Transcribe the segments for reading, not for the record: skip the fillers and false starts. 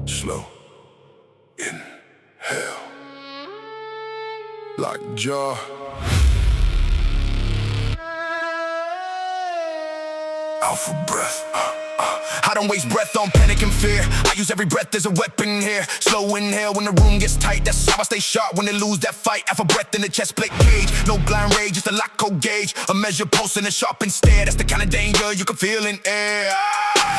Slow inhale. Lock jaw. Out for breath. I don't waste breath on panic and fear. I use every breath as a weapon here. Slow inhale when the room gets tight. That's how I stay sharp when they lose that fight. Out for breath in the chest plate cage. No blind rage, just a lock code gauge. A measure pulse and a sharpened stare. That's the kind of danger you can feel in air.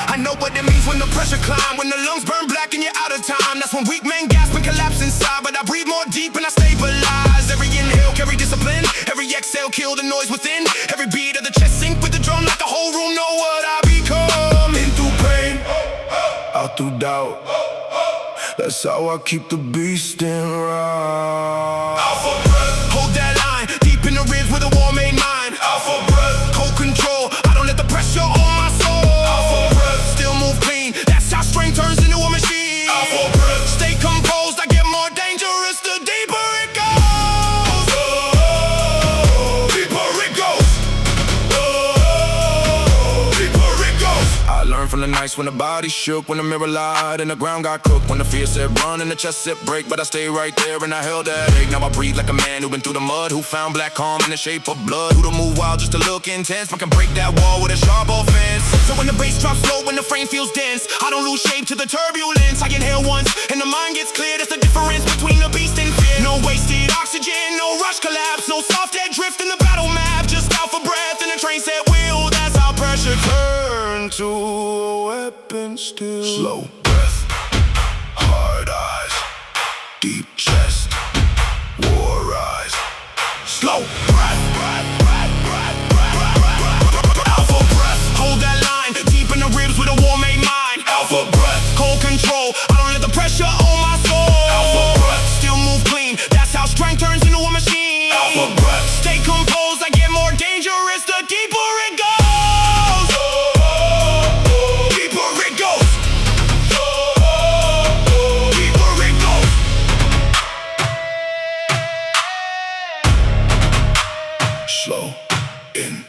I know what it means when the pressure climb. When the lungs burn black and you're out of time. That's when weak men gasp and collapse inside. But I breathe more deep and I stabilize. Every inhale carry discipline. Every exhale kill the noise within. Every beat of the chest sync with the drum. Like the whole room know what I become. In through pain, out through doubt. That's how I keep the beast in route. Out for breath. Hold that line, deep in the ribs with a war-made mind. Out for breath. Cold control, I don't let the pressure on my soul. Out for breath. Still move clean, that's how strength turns into a machine. Out for breath. Stay composed, I get more dangerous the deeper it goes. Deeper it goes. Deeper it goes. I learned from the nights when the body shook, when the mirror lied and the ground got cooked, when the fear said run and the chest said break, but I stayed right there and I held that ache. Now I breathe like a man who been through the mud, who found black calm in the shape of blood, who to move wild just to look intense, but can break that wall with a sharp offense. So when the bass drops low, when the frame feels dense, I don't lose shape to the turbulence. I inhale once and the mind gets clear. That's the difference between the beast and fear. No wasted oxygen, no rush collapse, no soft dead drift in the battle map. Just out for breath and the train set wheel. That's how pressure turn to a weapon still. Slow breath, hard eyes, deep chest, war eyes. Slow breath, out for breath. Hold that line, deep in the ribs with a war-made mind. Out for breath. Cold control, I don't let the pressure on my soul. Out for breath. Still move clean, that's how strength turns into a machine. Out for breath. Stay composed, I get more dangerous the deeper it goes. Deeper it goes. Deeper it goes. Slow in.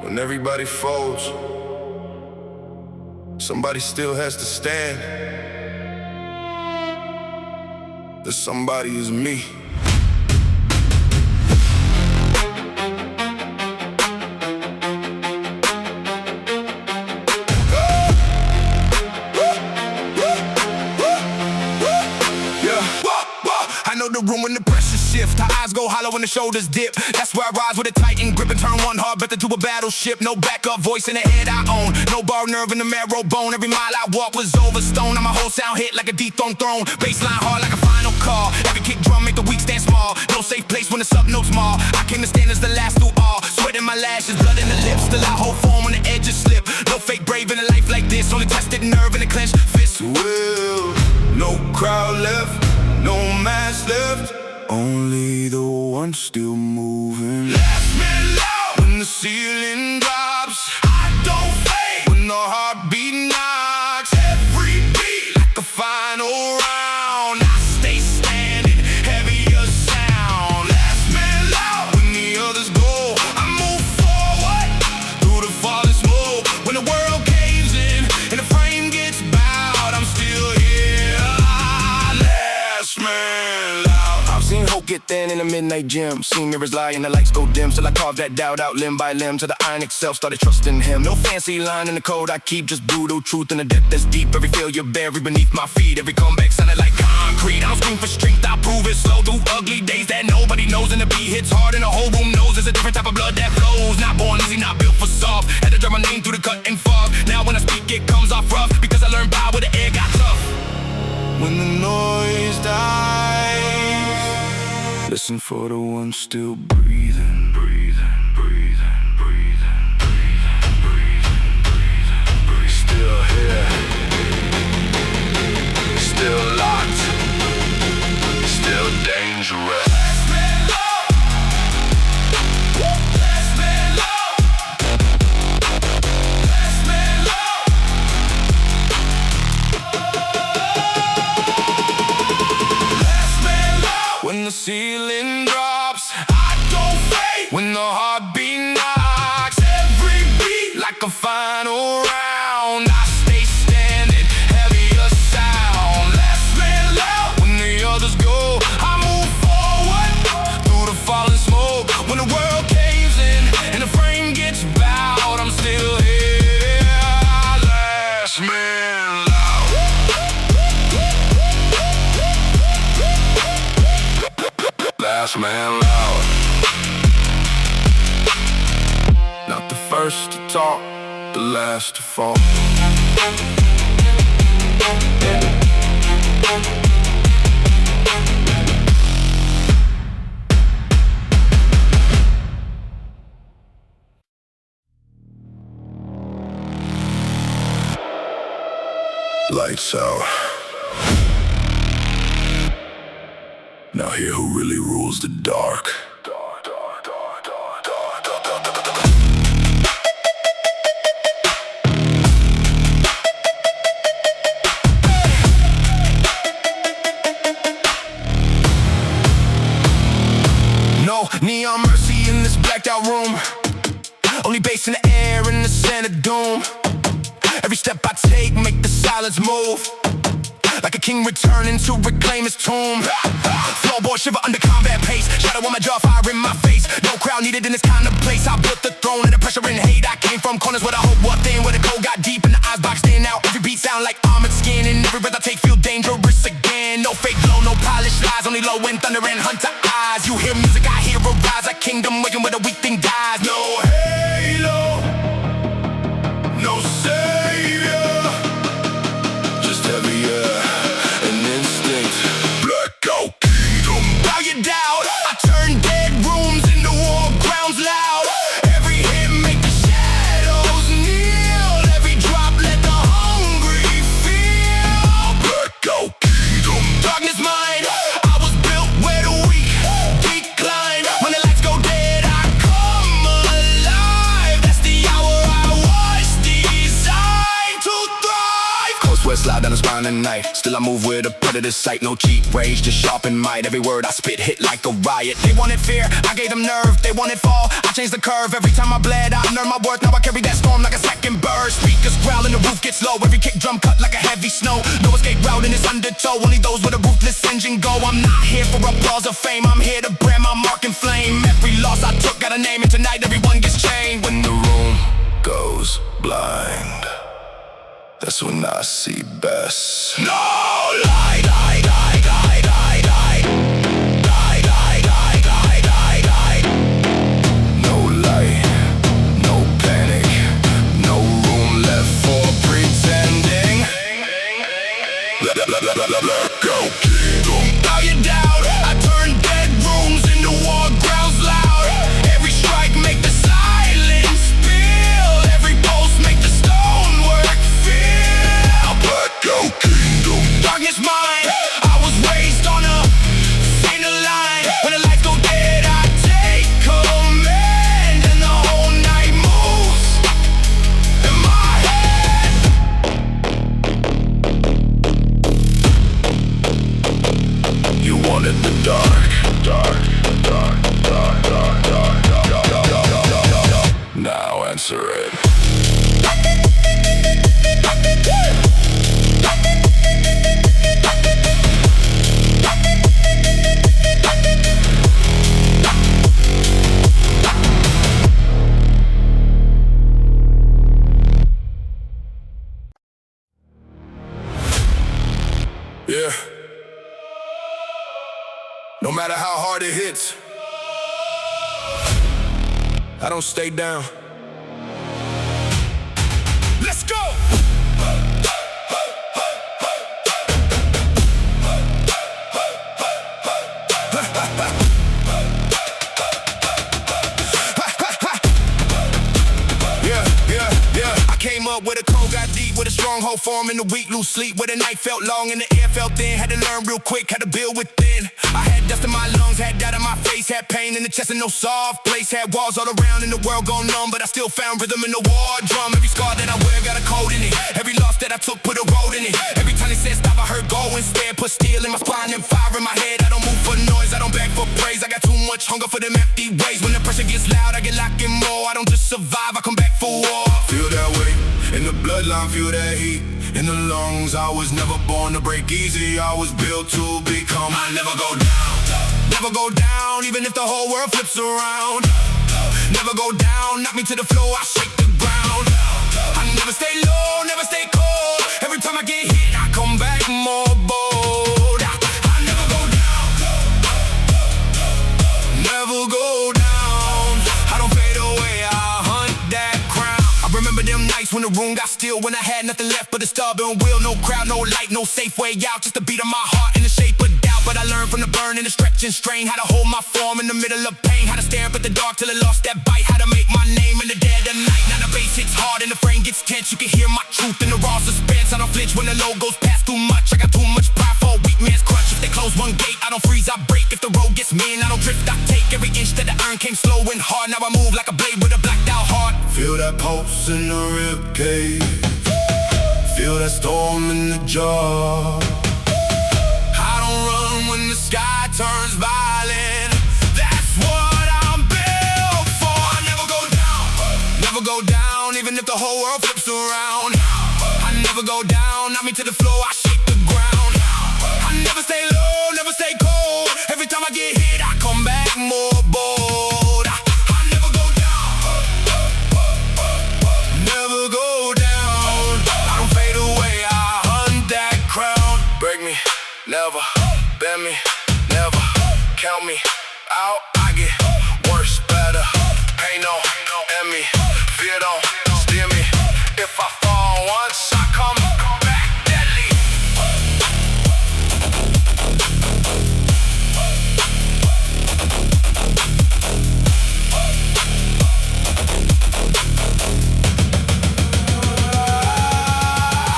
When everybody folds, somebody still has to stand. The somebody is me. I know the room when the pressure shift. Her eyes go hollow when the shoulders dip. That's where I rise with a tightened grip and turn one heart better to a battleship. No backup voice in the head I own. No bar nerve in the marrow bone. Every mile I walk was over stone. Now my whole sound hit like a dethroned throne. Bassline hard like a final call. Every kick drum make the weak stand small. No safe place when the sub notes small. I came to stand as the last through all. Sweat in my lashes, blood in the lips. Still I hold form when the edges slip. No fake brave in a life like this. Only tested nerve in a clenched fist. Will, no crowd left, no mask left. Only the one still moving. Last man loud when the ceiling drops. I don't fade when the heartbeat knocks. Every beat like a final round. I stay standing, heavier sound. Last man loud when the others go. I move forward through the falling smoke. When the world caves in and the frame gets bowed, I'm still here. Last man loud. Seen hope get thin in the midnight gym. Seen mirrors lie and the lights go dim. Till I carved that doubt out limb by limb. Till the iron itself started trusting him. No fancy line in the code I keep. Just brutal truth in the depth that's deep. Every failure buried beneath my feet. Every comeback sounded like concrete. I don't scream for strength, I prove it slow. Through ugly days that nobody knows. And the beat hits hard and the whole room knows. There's a different type of blood that flows. Not born easy, not built for soft. Had to draw my name through the cut and fog. Now when I speak it comes off rough. Because I learned power where the air got tough. When the noise dies, listen for the one still breathing, breathing, breathing, breathing, breathing, breathing, breathing, breathing. Still here, still locked, still dangerous. ceiling drops. I don't fade when the heartbeat knocks. Every beat like a final round. I stay standing, heavier sound. Last man loud when the others go. I move forward through the falling smoke. When the world caves in and the frame gets bowed, I'm still here. Last man loud. Last man loud. Not the first to talk, the last to fall. Lights out. Now hear who really rules the dark. No neon mercy in this blacked out room. Only bass in the air and the scent of doom. Every step I take make the silence move. Like a king returning to reclaim his tomb. Floorboard shiver under combat pace. Shadow on my jaw, fire in my face. No crowd needed in this kind of place. I built the throne and the pressure and hate. I came from corners where the hope walked in, where the cold got deep and the eyes boxed in. Now every beat sound like armored skin, and every breath I take feel dangerous again. No fake glow, no polished lies, only low wind, thunder and hunter eyes. You hear music, I hear a rise. A kingdom waking where the weak thing dies. No halo, no savior, just heavier. Doubt, I turn dead rooms into war grounds loud. Every hit make the shadows kneel. Every drop let the hungry feel. Blackout kingdom, darkness mine. I was built where the weak decline. When the lights go dead, I come alive. That's the hour I was designed to thrive. Coast west slide down the spine at night. Still I move with a predator's sight. No cheat rage, just sharpen might. Every word I spit hit like a riot. They wanted fear, I gave them nerve. They wanted fall, I changed the curve. Every time I bled, I learned my worth. Now I carry that storm like a second bird. Speakers growl and the roof gets low. Every kick drum cut like a heavy snow. No escape route in this undertow. Only those with a ruthless engine go. I'm not here for applause or fame. I'm here to brand my mark and flame. Every loss I took got a name, and tonight everyone gets chained. When the room goes blind, that's when I see best. No light, light, light, light, light, light. Light, light, light, light, light, light. No light, no panic, no room left for pretending. Let go, kingdom. Bow your doubt, I turn dead rooms into war grounds loud. Every strike make the silence feel. Every pulse make the stonework feel. Blackout kingdom, darkness mine. I was raised on a thinner line. When the lights go dead, I take command, and the whole night moves in my head. You wanted the dark, dark, dark, dark, dark, dark, dark, dark, dark, dark. Now answer it. Yeah. No matter how hard it hits, I don't stay down. Let's go! Came up with a cold, got deep with a stronghold form in the week, lose sleep. Where the night felt long and the air felt thin. Had to learn real quick, had to build within. I had dust in my lungs, had doubt in my face, had pain in the chest and no soft place. Had walls all around and the world gone numb, but I still found rhythm in the war drum. Every scar that I wear got a code in it. Every loss that I took put a road in it. Every time they said stop, I heard go instead. Put steel in my spine and fire in my head. I don't move for noise, I don't beg for much hunger for them empty ways. When the pressure gets loud, I get locked in more. I don't just survive, I come back for war. Feel that way, in the bloodline, feel that heat in the lungs. I was never born to break easy, I was built to become. I never go down, never go down, even if the whole world flips around. Never go down, knock me to the floor, I shake the ground. I never stay low, never stay cold. Every time I get hit, I come back more bold. I never go down, never go down. I don't fade away, I hunt that crown. I remember them nights when the room got still, when I had nothing left but a stubborn will. No crowd, no light, no safe way out, just a beat of my heart in the shape of doubt. But I learned from the burn and the stretch and strain, how to hold my form in the middle of pain, how to stare up at the dark till it lost that bite, how to make my name in the dead of night. Now the bass hits hard and the frame gets tense, you can hear my truth in the raw suspense. I don't flinch when the low goes past too much, I got too much pride for a weak man's crutch. If they close one gate, I don't freeze, I break. If the road gets mean, I don't drift, I take. Every inch that I earn came slow and hard, now I move like a blade with a blacked out heart. Feel that pulse in the rib cage, feel that storm in the jaw. I don't run when the sky turns violent, that's what I'm built for. I never go down, never go down, even if the whole world flips around. I never go down, knock me to the floor, I shake the ground. I never stay low, never stay cold. Every time I get hit, I come back more bold. I never go down, never go down. I don't fade away, I hunt that crown. Break me, never bend me, never count me out. I get worse, better. Pain no end me, fear don't steer me. If I fall once, I come back deadly.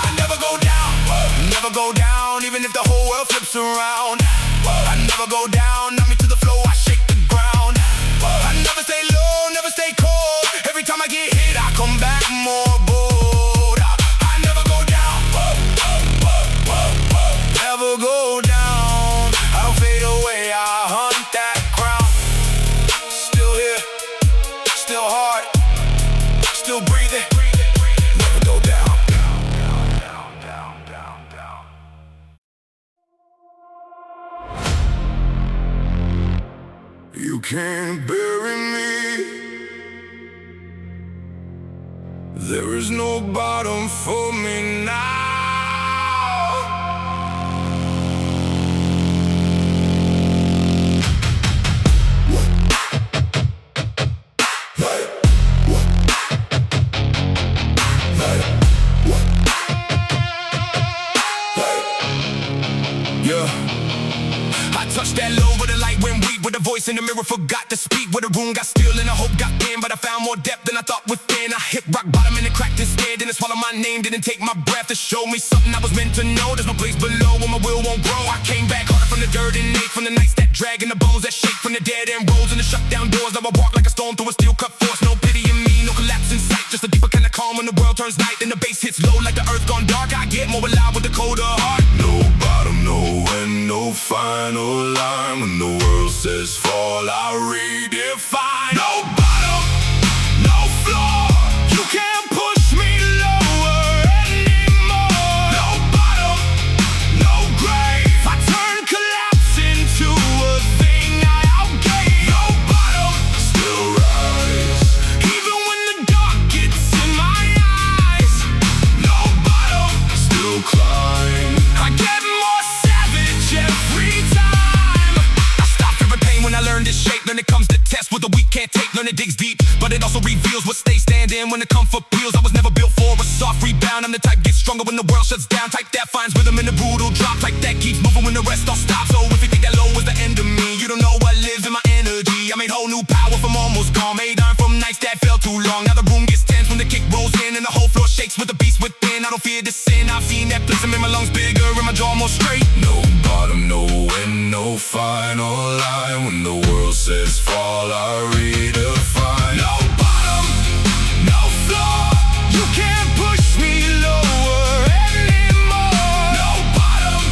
I never go down, never go down, even if the whole world flips around. I never go down, knock me to the floor, I shake the ground. I never stay low, never stay cold. Every time I get hit, I come back more bold. I never go down, never go down. I don't fade away, I hunt that crown. Still here, still hard, still breathing. Never go down. You can't bury me, there is no bottom for me now. Yeah, I touched that low where the light went weak, where the voice in the mirror forgot to speak, where the room got still and the hope got thin, but I found more depth than I thought within. I hit rock bottom and it cracked instead, and it swallowed my name, didn't take my breath to show me something I was meant to know. There's no place below where my will won't grow. I came back harder from the dirt and ate from the nights that drag and the bones that shake from the dead end roads and the shut down doors. Now I walk like a storm through a steel cut force. No pity in me, no collapse in sight, just a deeper kind of calm when the world turns night and the bass hits low like the earth gone dark. I get more alive with the colder heart. No bottom, no end, no final line. When the world says fall, I redefine. No bottom, no floor, you can't push me lower anymore. No bottom, no grave, I turn collapse into a thing I outgave. No bottom, still rise, even when the dark gets in my eyes. No bottom, still climb, I get more savage every time. I stop fearing pain when I learn this shape. Learn it comes to test what the weak can't take. Learn it digs deep, but it also reveals what stays standing when the comfort peels. I was never built for a soft rebound. I'm the type gets stronger when the world shuts down. Type that finds rhythm in the brutal drop. Type that keeps moving when the rest all stops. So if you think that low is the end of me, you don't know what lives in my energy. I made whole new power from almost gone. Made iron from nights that felt too long. Now the room gets tense when the kick rolls in and the whole floor shakes with the beast within. I don't fear the sin, I've seen that place. I made my lungs bigger and my jaw more straight. No bottom, no end, no final line. When the world says fall, I redefine. No bottom, no floor, you can't push me lower anymore. No bottom,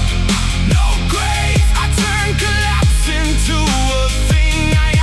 no grave, I turn collapse into a thing I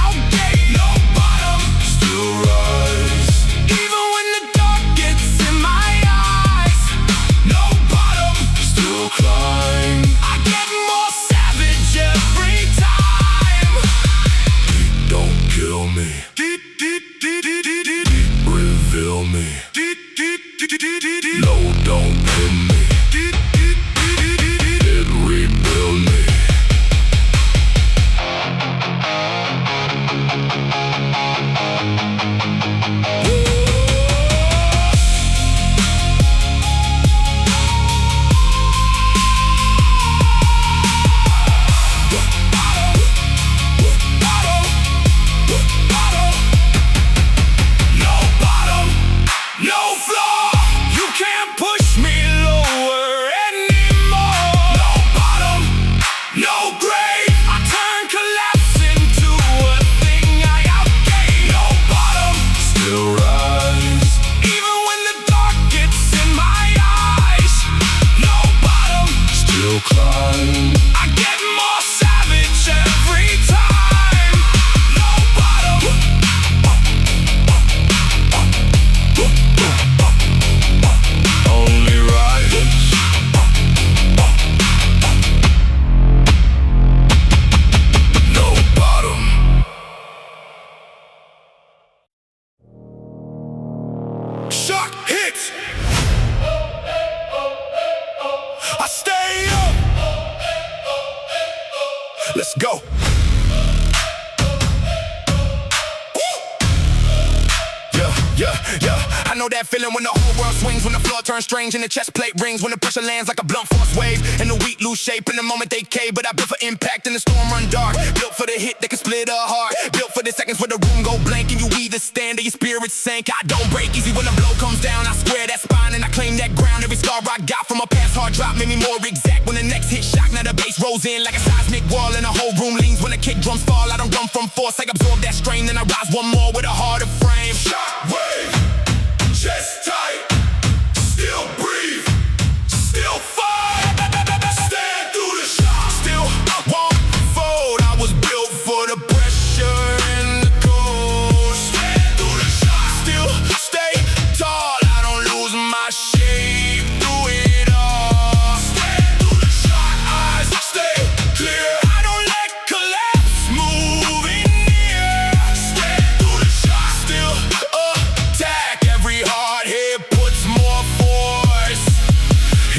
Let's go. Yeah, I know that feeling when the whole world swings, when the floor turns strange and the chest plate rings, when the pressure lands like a blunt force wave and the weak lose shape in the moment they cave. But I built for impact and the storm run dark, built for the hit that can split a heart, built for the seconds where the room go blank and you either stand or your spirit sank. I don't break easy when the blow comes down. I square that spine and I claim that ground. Every scar I got from a past hard drop made me more exact. When the next hit shock, now the bass rolls in like a seismic wall and the whole room leans. When the kick drums fall, I don't run from force, I absorb that strain, then I rise one more with a harder frame. Shockwave, chest tight, still breathe, still fight, stand through the shock, still won't fold. I was built for the pressure and the cold. stand through the shock, Still stay tall, I don't lose my shape through it all. stand through the shock, Eyes stay clear, I don't let collapse move in here. stand through the shock, Still attack, every hard hit puts more force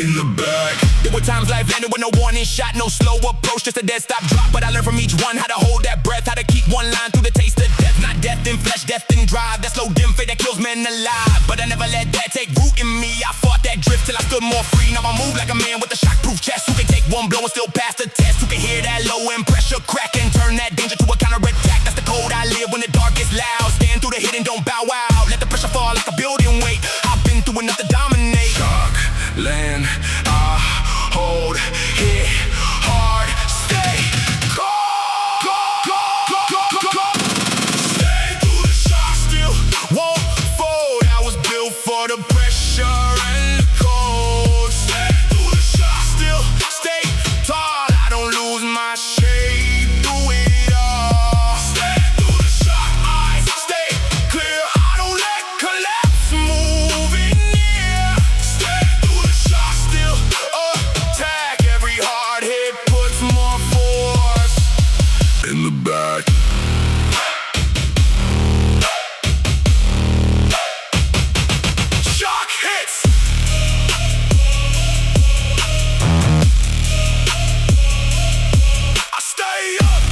in the back. There were times life landed with no warning shot, no slow approach, just a dead stop drop. But I learned from each one how to hold that breath, how to keep one line through the taste of death. Not death in flesh, death in drive. That slow dim fate that kills men alive. But I never let that take root in me. I fought that drift till I stood more free. Now I move like a man with a shockproof chest, who can take one blow and still pass the test, who can hear that low end pressure crack and turn that danger to a counterattack. That's the code I live when the dark gets loud. Stand through the hit and don't bow out. Let the pressure fall like a building weight. I've been through enough to dominate. Shock, land, I hold hit hard, stay stand through the shock, still won't fold. I was built for the pressure and the cold. stand through the shock, Still stay tall, I don't lose my shape through it all. stand through the shock, Eyes stay clear, I don't let collapse move in here. stand through the shock, Still attack, every hard hit puts more force in the back. Shock hits. I stay up.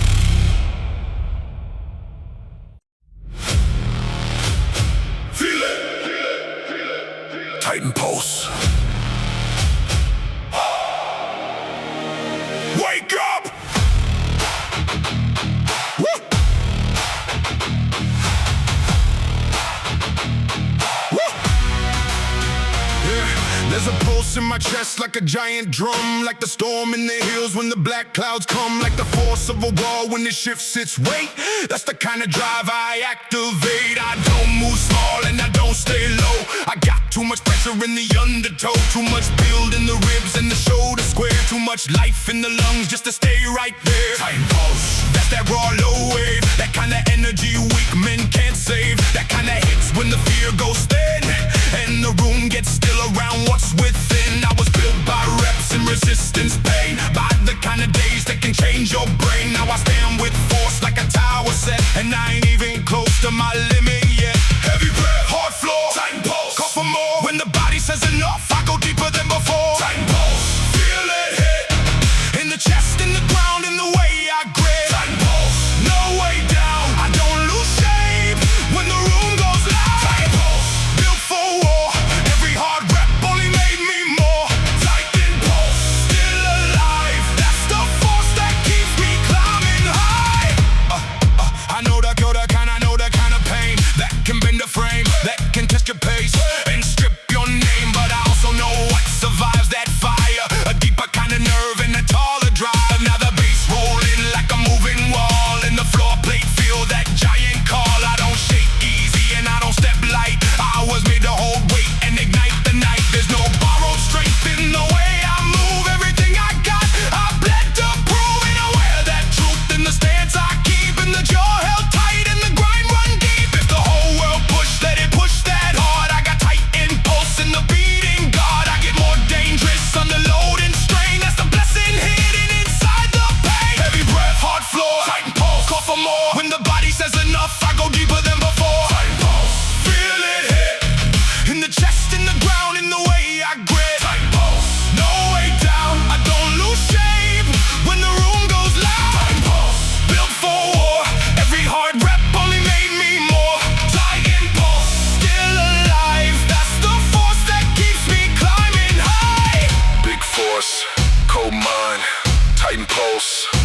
Feel it, Tighten pulse. Wake up. Woo. Woo. Yeah, there's a pulse in my chest like a giant drum, like the storm in the hills when the black clouds come, like the force of a wall when it shifts its weight. That's the kind of drive I activate. I don't move small and I don't stay low. I got too much pressure in the undertow, too much build in the ribs and the shoulder square, too much life in the lungs just to stay right there. tight pulse, That's that raw low wave, that kind of energy weak men can't save. That kind of hits when the fear goes thin and the room gets still around what's within. I was built by reps and resistance pain, by the kind of days that can change your brain. Now I stand with force like a tower set, and I ain't even close to my limit yet. heavy breath, Hard floor, tight pulse, call for more. When the body says enough, I go deeper than before. tight pulse, feel it hit, In the chest, in the ground, in the way I grip. tight pulse, No way down, I don't lose shape when the room goes loud. tight pulse, Built for war, every hard rep only made me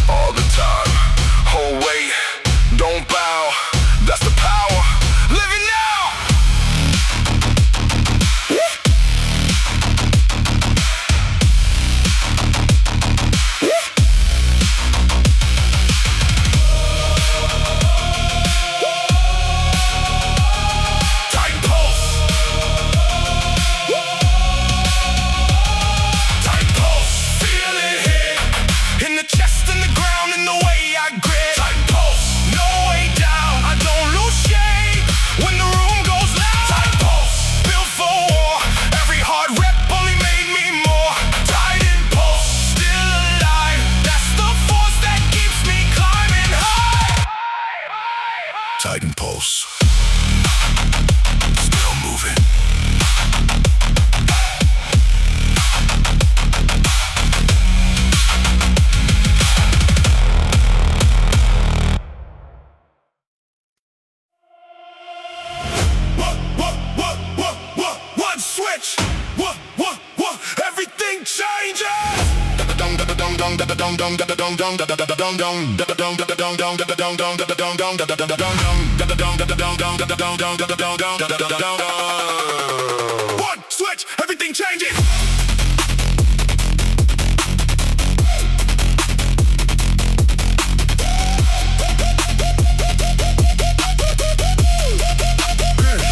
all the time. Oh wait, don't bow, that's the power. Living now. Tight pulse. Tight pulse. Feel it hit in the chest and the ground in the way I grip. Tight pulse. No way down. I don't lose shape when the room goes loud. Tight pulse. Built for war. Every hard rep only made me more. Tight and pulse. Still alive. That's the force that keeps me climbing high. Tight and pulse. Still moving. One switch. Everything changes. One switch, everything changes.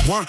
One,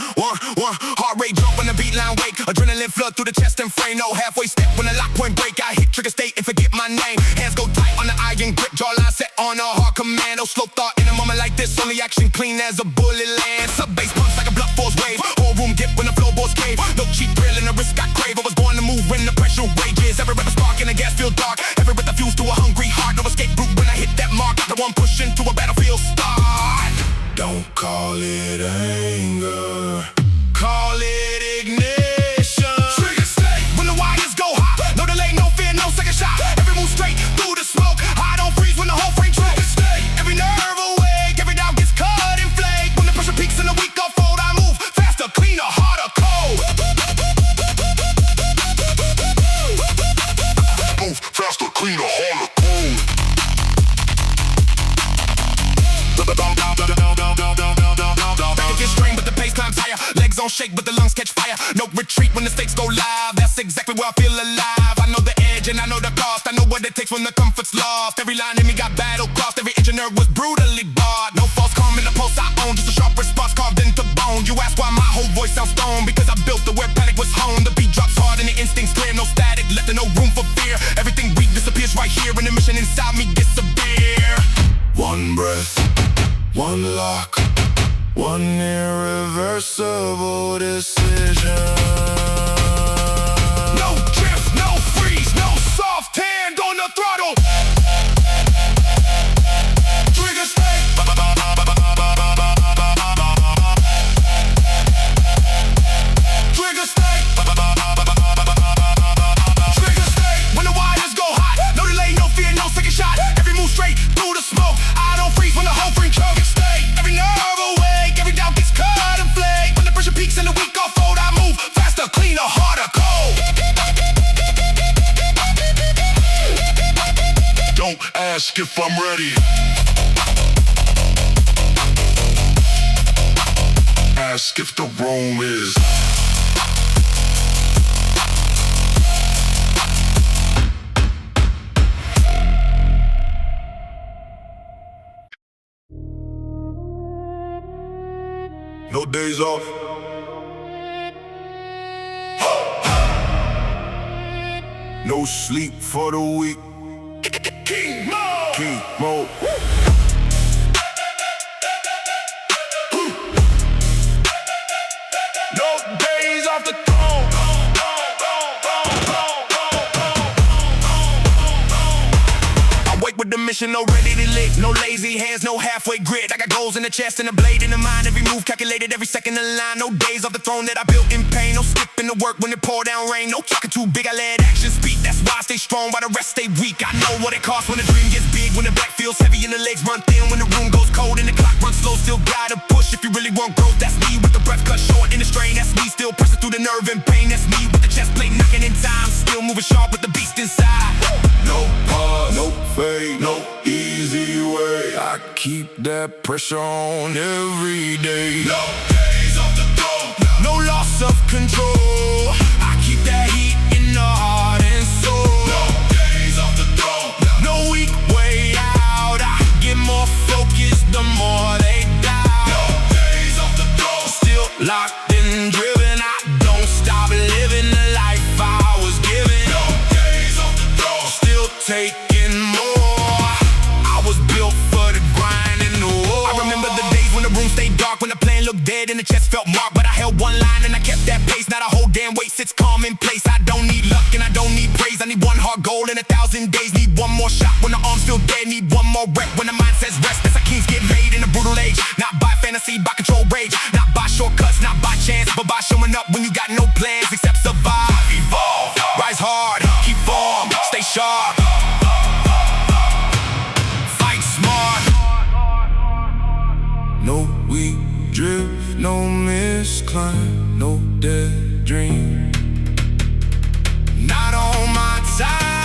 heart rate jump when the beat line wake. Adrenaline flood through the chest and frame. No halfway step when the lock point break. I hit trigger state and forget my name. Hands go tight on the iron grip. Jawline set on a hard commando. Slow thought in a moment like this. Only action clean as a bullet lands. Sub bass punch like a blunt force wave. Whole room dip when the floorboards cave. No cheap thrill and the risk I crave. I was born to move when the pressure rages. Every breath a spark and the gas feel dark. Every breath I fuse to a hungry heart. No escape route when I hit that mark. The one pushing to a battlefield start. Don't call it anger, call it ignition. Trigger state when the wires go hot. No delay, no fear, no second shot. Every move straight through the smoke. I don't freeze when the whole frame trigger state. Every nerve awake, every doubt gets cut and flake. When the pressure peaks and the weak unfold, I move faster, cleaner, harder, cold. Move faster, cleaner, harder, cold. Back against strain, but the pace climbs higher. Legs on shake, but the lungs catch fire. No retreat when the stakes go live. That's exactly where I feel alive. I know the edge and I know the cost. I know what it takes when the comfort's lost. Every line in me got battle crossed. Every inch and nerve was brutally barred. No false calm in the pulse I own. Just a sharp response carved into bone. You ask why my whole voice sounds stone. Because I built it where panic was home. The beat drops hard and the instincts clear. No static, left there no room for fear. Everything weak disappears right here. And the mission inside me gets severe. One breath, one lock, one irreversible decision. No drift, no freeze, no soft hand on the throttle. Trigger state. Trigger state. Trigger state. When the wires go hot, no delay, no fear, no second shot. Every move straight through the smoke. I don't freeze when the whole frame trigger state. Every nerve awake, every doubt gets cut and flake. When the pressure peaks and the weak unfold, I move faster, cleaner, harder, cold. Don't ask if I'm ready. Ask if the room is. No days off. No sleep for the week. King mode. King mode. No days off the throne. With the mission, no ready to lick. No lazy hands, no halfway grit. I got goals in the chest and a blade in the mind. Every move calculated, every second in line. No days off the throne that I built in pain. No skipping the work when it pour down rain. No talking too big, I let action speak. That's why I stay strong while the rest stay weak. I know what it costs when the dream gets big. When the back feels heavy and the legs run thin. When the room goes cold and the clock runs slow. Still gotta push if you really want growth. That's me with the breath cut short in the strain. That's me still pressing through the nerve and pain. That's me with the chest plate knocking in time. Still moving sharp with the beast inside. No pause, no fade, no I keep that pressure on every day. No days off the throne. No loss of control. I keep that heat in the heart and soul. No days off the throne. No weak way out. I get more focused the more they doubt. No days off the throne. Still locked and driven. I don't stop living the life I was given. No days off the throne. Still taking more. I was built for the grind and the war. I remember the days when the room stayed dark, when the plan looked dead and the chest felt marked. But I held one line and I kept that pace. Now the whole damn weight sits calm in place. I don't need luck and I don't need praise. I need one hard goal in 1,000 days. Need one more shot when the arms feel dead. Need one more rep when the mind says rest. That's how kings get made in a brutal age. Not by fantasy, by control rage. Not by shortcuts, not by chance, but by showing up when you got no plans except survive. Evolve. Rise hard, keep form, stay sharp. Fight smart. No weak drift, no misclimb, no dead dream. Not on my time.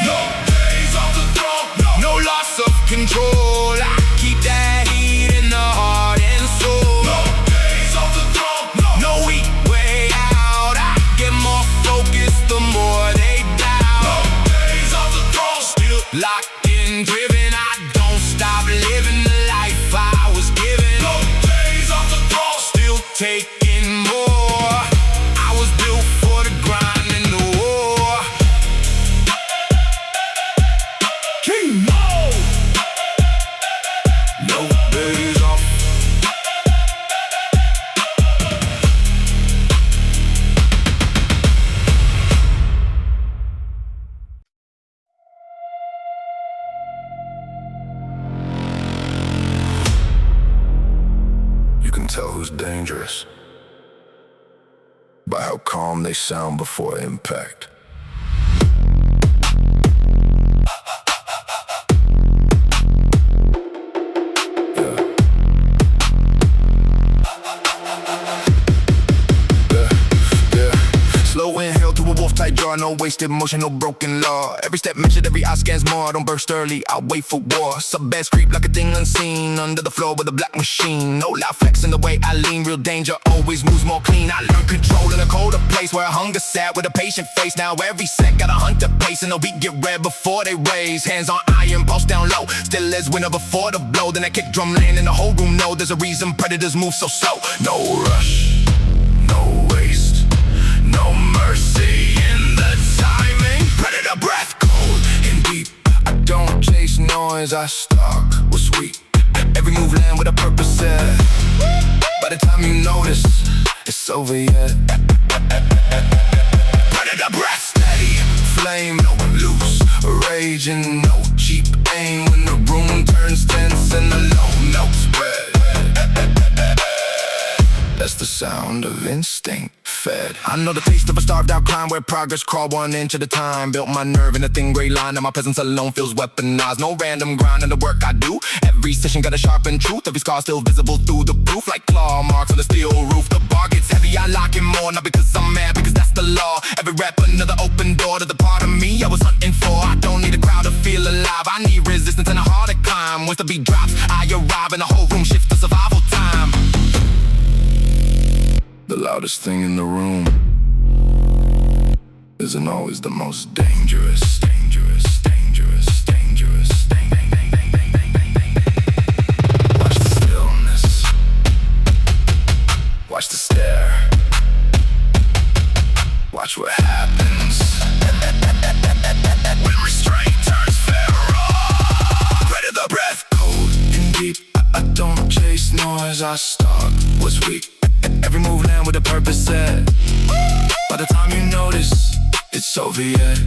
No days off the throne. No loss of control. I keep that heat in the heart and soul. No days off the throne. No weak way out. I get more focused the more they doubt. No days off the throne. Still locked in, driven. I don't stop living the life I was given. No days off the throne. Still taking more. I was built for the grind and the war. King Mo. No days off. You can tell who's dangerous by how calm they sound before impact. Slow inhale to a wolf-tight jaw. No wasted motion, no broken law. Every step measured, every eye scans more. Don't burst early, I wait for war. Sub-bass creep like a thing unseen. Under the floor with a black machine. No loud flex in the way I lean. Real danger always moves more clean. I learn control in a colder place where hunger sat with a patient face. Now every set got a hunter pace, and the beat get red before they raise. Hands on iron, pulse down low. Still as winner before the blow. Then that kick drum land and the whole room know there's a reason predators move so slow. No rush, no waste, no mercy in the timing. Predator breath cold and deep. I don't chase noise, I stalk what's weak. Every move land with a purpose set. By the time you notice, it's over yet. Predator breath Steady, flame, no loose, raging, no cheap aim. When the room turns tense and the low notes spread. That's the sound of instinct fed. I know the taste of a starved out climb where progress crawl 1 inch at a time. Built my nerve in a thin gray line. Now my presence alone feels weaponized. No random grind in the work I do. Every session got a sharpened truth. Every scar still visible through the proof. Like claw marks on the steel roof. The bar gets heavy, I lock in more. Not because I'm mad, because that's the law. Every rap another open door to the part of me I was hunting for. I don't need a crowd to feel alive. I need resistance and a harder climb. Once the beat drops, I arrive and the whole room shifts to survival time. The loudest thing in the room isn't always the most dangerous. Dangerous, dangerous, dangerous. Watch the stillness. Watch the stare. Watch what happens when restraint turns feral. Predator breath Cold and deep. I don't chase noise, I stalk what's weak. Every move land with a purpose set. By the time you notice, it's over yet.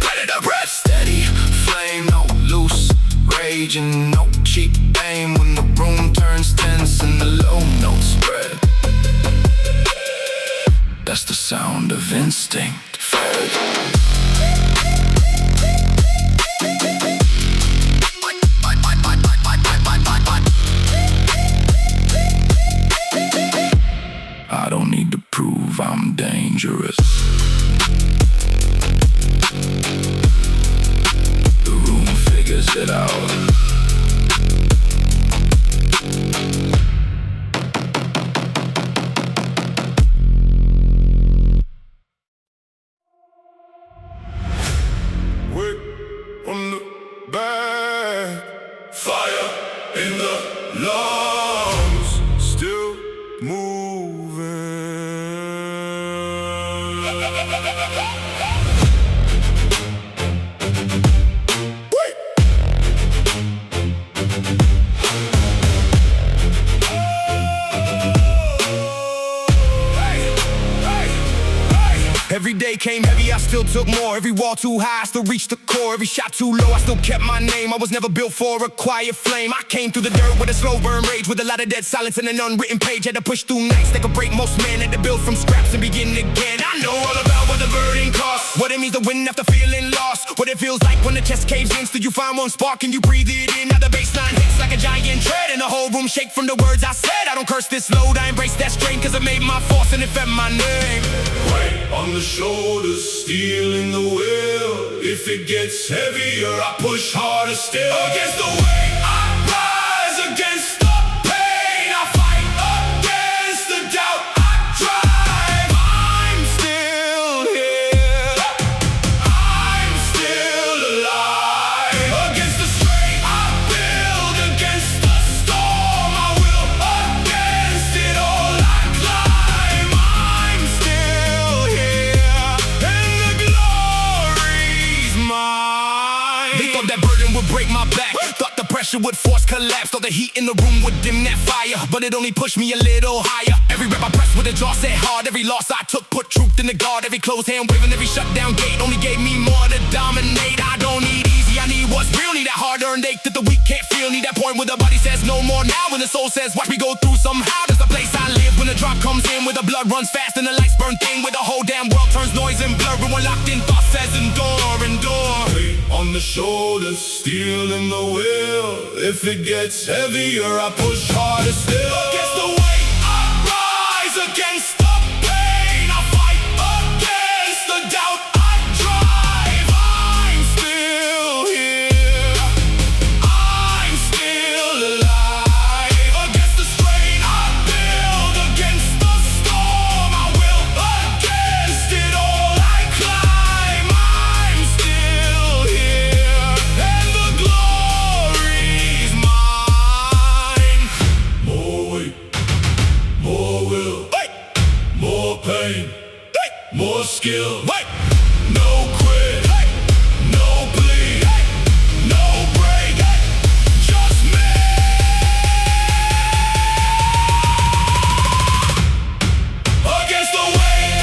Predator breath Steady, flame, no loose, raging, no cheap aim. When the room turns tense and the low notes spread. That's the sound of instinct fed. I don't need to prove I'm dangerous. took more. Every wall too high, I still reached the core. Every shot too low, I still kept my name. I was never built for a quiet flame. I came through the dirt with a slow burn rage, with a lot of dead silence and an unwritten page. Had to push through nights that could break most men. Had to build from scraps and begin again. I know all about what the burden costs, what it means to win after feeling lost, what it feels like when the chest caves in. Still you find one spark and you breathe it in. Now the baseline hits like a giant tread, and the whole room shake from the words I said. I don't curse this load, I embrace that strain, cause it made my force and it fed my name. Weight on the shoulders, steel in the wheel. If it gets heavier, I push harder still. Against the weight, I rise. Against the pain, I fight. Against the doubt, I drive. I'm still here, I'm still alive. Against the strain, I build. Against the storm, I will. Against it all, I climb. I'm still here, and the glory's mine. They thought that burden would break my back, thought the pressure would force collapse, thought the heat in the room would dim that fire, but it only pushed me a little higher. Every rep I pressed with a jaw set hard, every loss I took put truth in the guard. Every closed hand waving, every shutdown gate only gave me more to dominate. I don't need easy, I need what's real, need that hard-earned ache that the weak can't feel. Need that point where the body says no more now, when the soul says watch me go through somehow. That's the place I live when the drop comes in, where the blood runs fast and the lights burn thin, where the whole damn world turns noise and blur. When we're locked in, thought says endure, endure. Weight on the shoulders, steel in the wheel. If it gets heavier, I push harder still. Against the weight, I rise. Against the pain, I fight. Against the doubt, I drive. I'm Still here, I'm still alive. Against the strain, I build. Against the storm, I will. Against it all, I climb. I'm still here, and the glory's mine. More weight, more will, Wait, more pain, wait, more skill. wait, No quit, hey, no bleed, hey, no break, just me. Against the weight,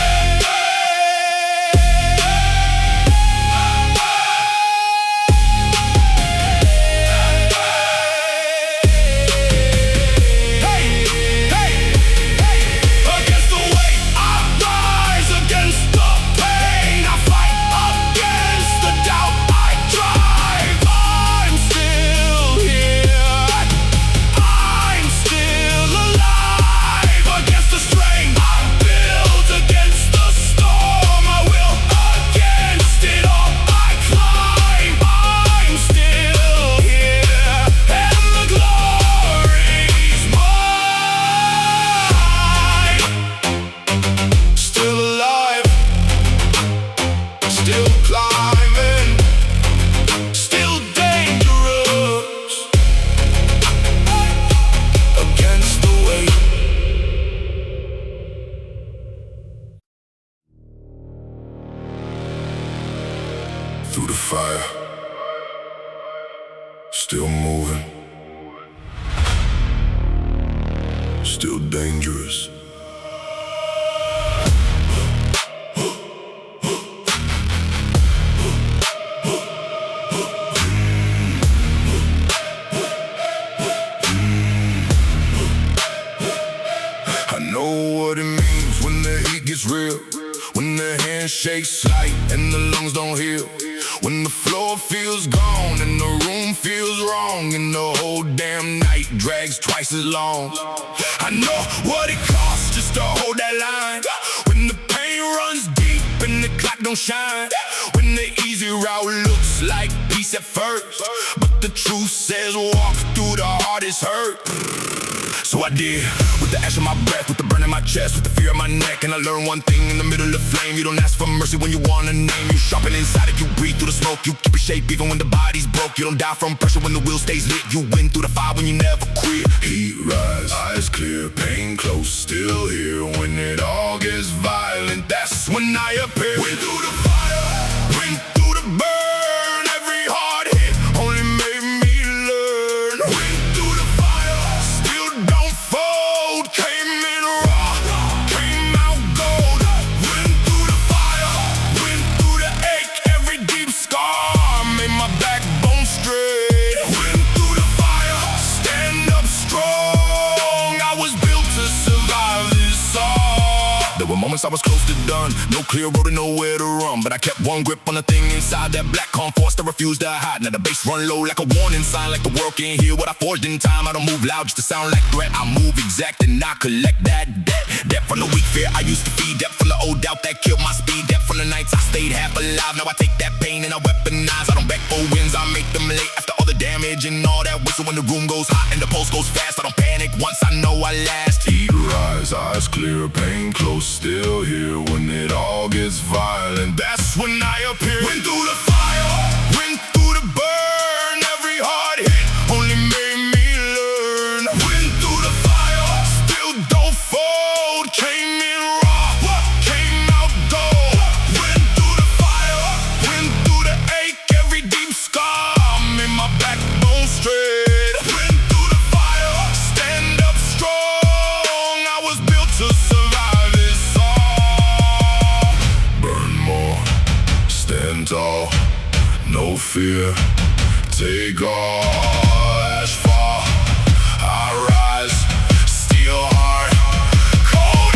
against the weight, I rise. Against the pain, I fight. Against the doubt, I drive. I'm still here, I'm still alive. Against the strain, I build. Against the storm, I will. Against it all, I climb. I'm still here, And the glory's mine. Still alive, still climbing, still dangerous. Against the weight. Through the fire, still moving, still dangerous. I know what it means when the heat gets real, when the handshakes light and the lungs don't heal, when the floor feels gone and the room feels wrong, and the whole damn night drags twice as long. I know what it costs just to hold that line, when the pain runs deep and the clock don't shine, when the easy route looks like peace at first, but the truth says walk through the hardest hurt. So I did, with the ash of my breath, with the burn in my chest, with the fear in my neck. And I learned one thing in the middle of flame: you don't ask for mercy when you want a name. You sharpen inside if you breathe through the smoke. You keep your shape even when the body's broke. You don't die from pressure when the wheel stays lit. You win through the fire when you never quit. Heat rise, eyes clear, pain close, still here. When it all gets violent, that's when I appear. Went through the fire, went through the burn. Every hard hit only made me learn. Went through the fire, still don't fold. Came in raw, came out gold. Went through the fire, went through the moments I was close to done. No clear road and nowhere to run, but I kept one grip on the thing inside that black calm force that refused to hide. Now the bass run low like a warning sign, like the world can't hear what I forged in time. I don't move loud just to sound like threat. I move exact and I collect that debt. Debt from the weak fear I used to feed. Debt from the old doubt that killed my speed. Debt from the nights I stayed half alive. Now I take that pain and I weaponize. I don't beg for wins, I make them late. After all the damage and all that whistle when the room goes hot and the pulse goes fast, I don't panic once I know I last. Heat rise, eyes clear, pain close, still here when it all gets violent. That's when I appear. Went through the fire, went through the burn. Every hard hit only made me learn. Went through the fire, still don't fold. Came in raw, came out gold. Went through the fire, went through the ache. Every deep scar made my backbone straight. Went through the fire, stand up strong. I was built to survive this all. Burn more, stand tall, no fear, take all. Ash fall, I rise, steel heart, cold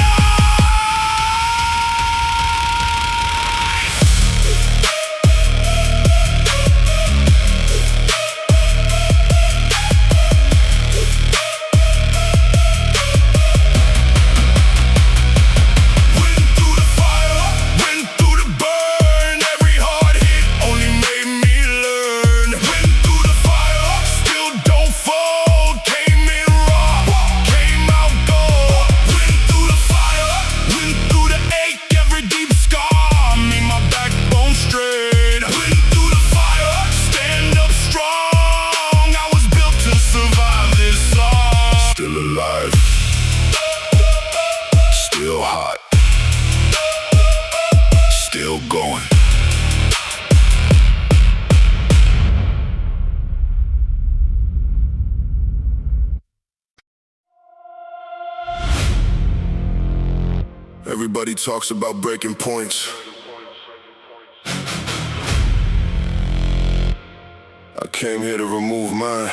Went through the fire, went through the burn. Every hard hit only made me learn. Went through the fire, still don't fold. Came in raw, came out gold. Went through the fire, went through the ache. Every deep scar made my backbone straight. Went through the fire, stand up strong. I was built to survive this all. still alive, still hot, still going. Everybody talks about breaking points. I came here to remove mine.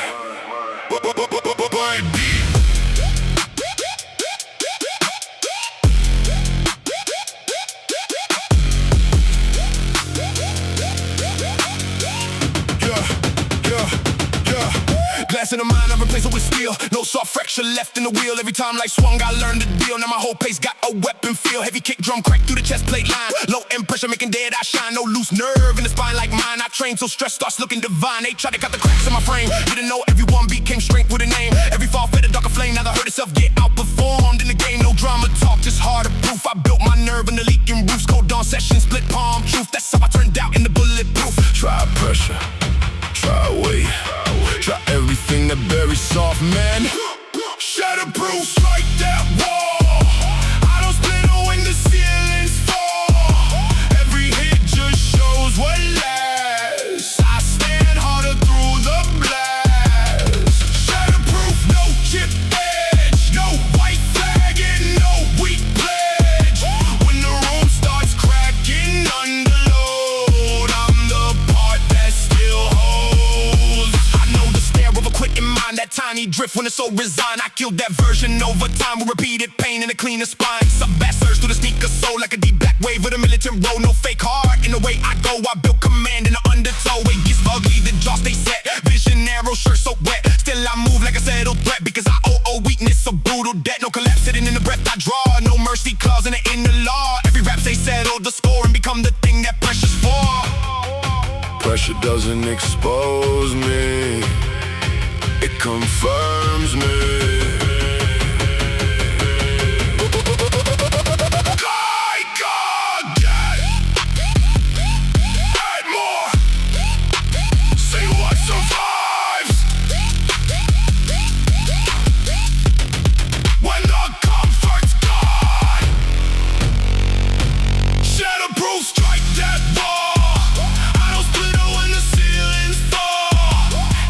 Glass in the mind, I replace it with steel. No soft fracture left in the wheel. Every time life swung, I learned the deal. Now my whole pace got a weapon feel. Heavy kick drum crack through the chest plate line. Low end pressure making dead eye shine. No loose nerve in the spine like mine. I train so stress starts looking divine. They try to cut the cracks in my frame. Didn't know everyone became strength with a name. Every fall fed a darker flame. Now I heard itself get outperformed in the game. No drama talk, just harder proof. I built my nerve in the leaking roofs. Cold dawn session, split palm truth. That's how I turned out in the bulletproof. Try pressure, try weight, try everything that buries soft, man. Shatterproof, strike that wall. I don't split when the ceilings fall. Every hit just shows what lasts. I stand harder through the blast. Shatterproof, no chip edge, no white flag and no weak pledge. When the room starts cracking under load, I'm the part that still holds. I know the stare of a quitting mind, that tiny drift when it's so resigned. I killed that version over time with repeated pain and a cleaner spine. Sub-bass surge through the sneaker soul like a deep black wave with a militant roll. No fake heart in the way I go. I built command in the undertow. It gets ugly, the jaw stay set. Vision narrow, shirt so wet. Still I move like a settled threat because I owe weakness, a brutal debt. No collapse sitting in the breath I draw. No mercy clause in the inner law. Every rap say settle the score and become the thing that pressure's for. Pressure doesn't expose me, it confirms me.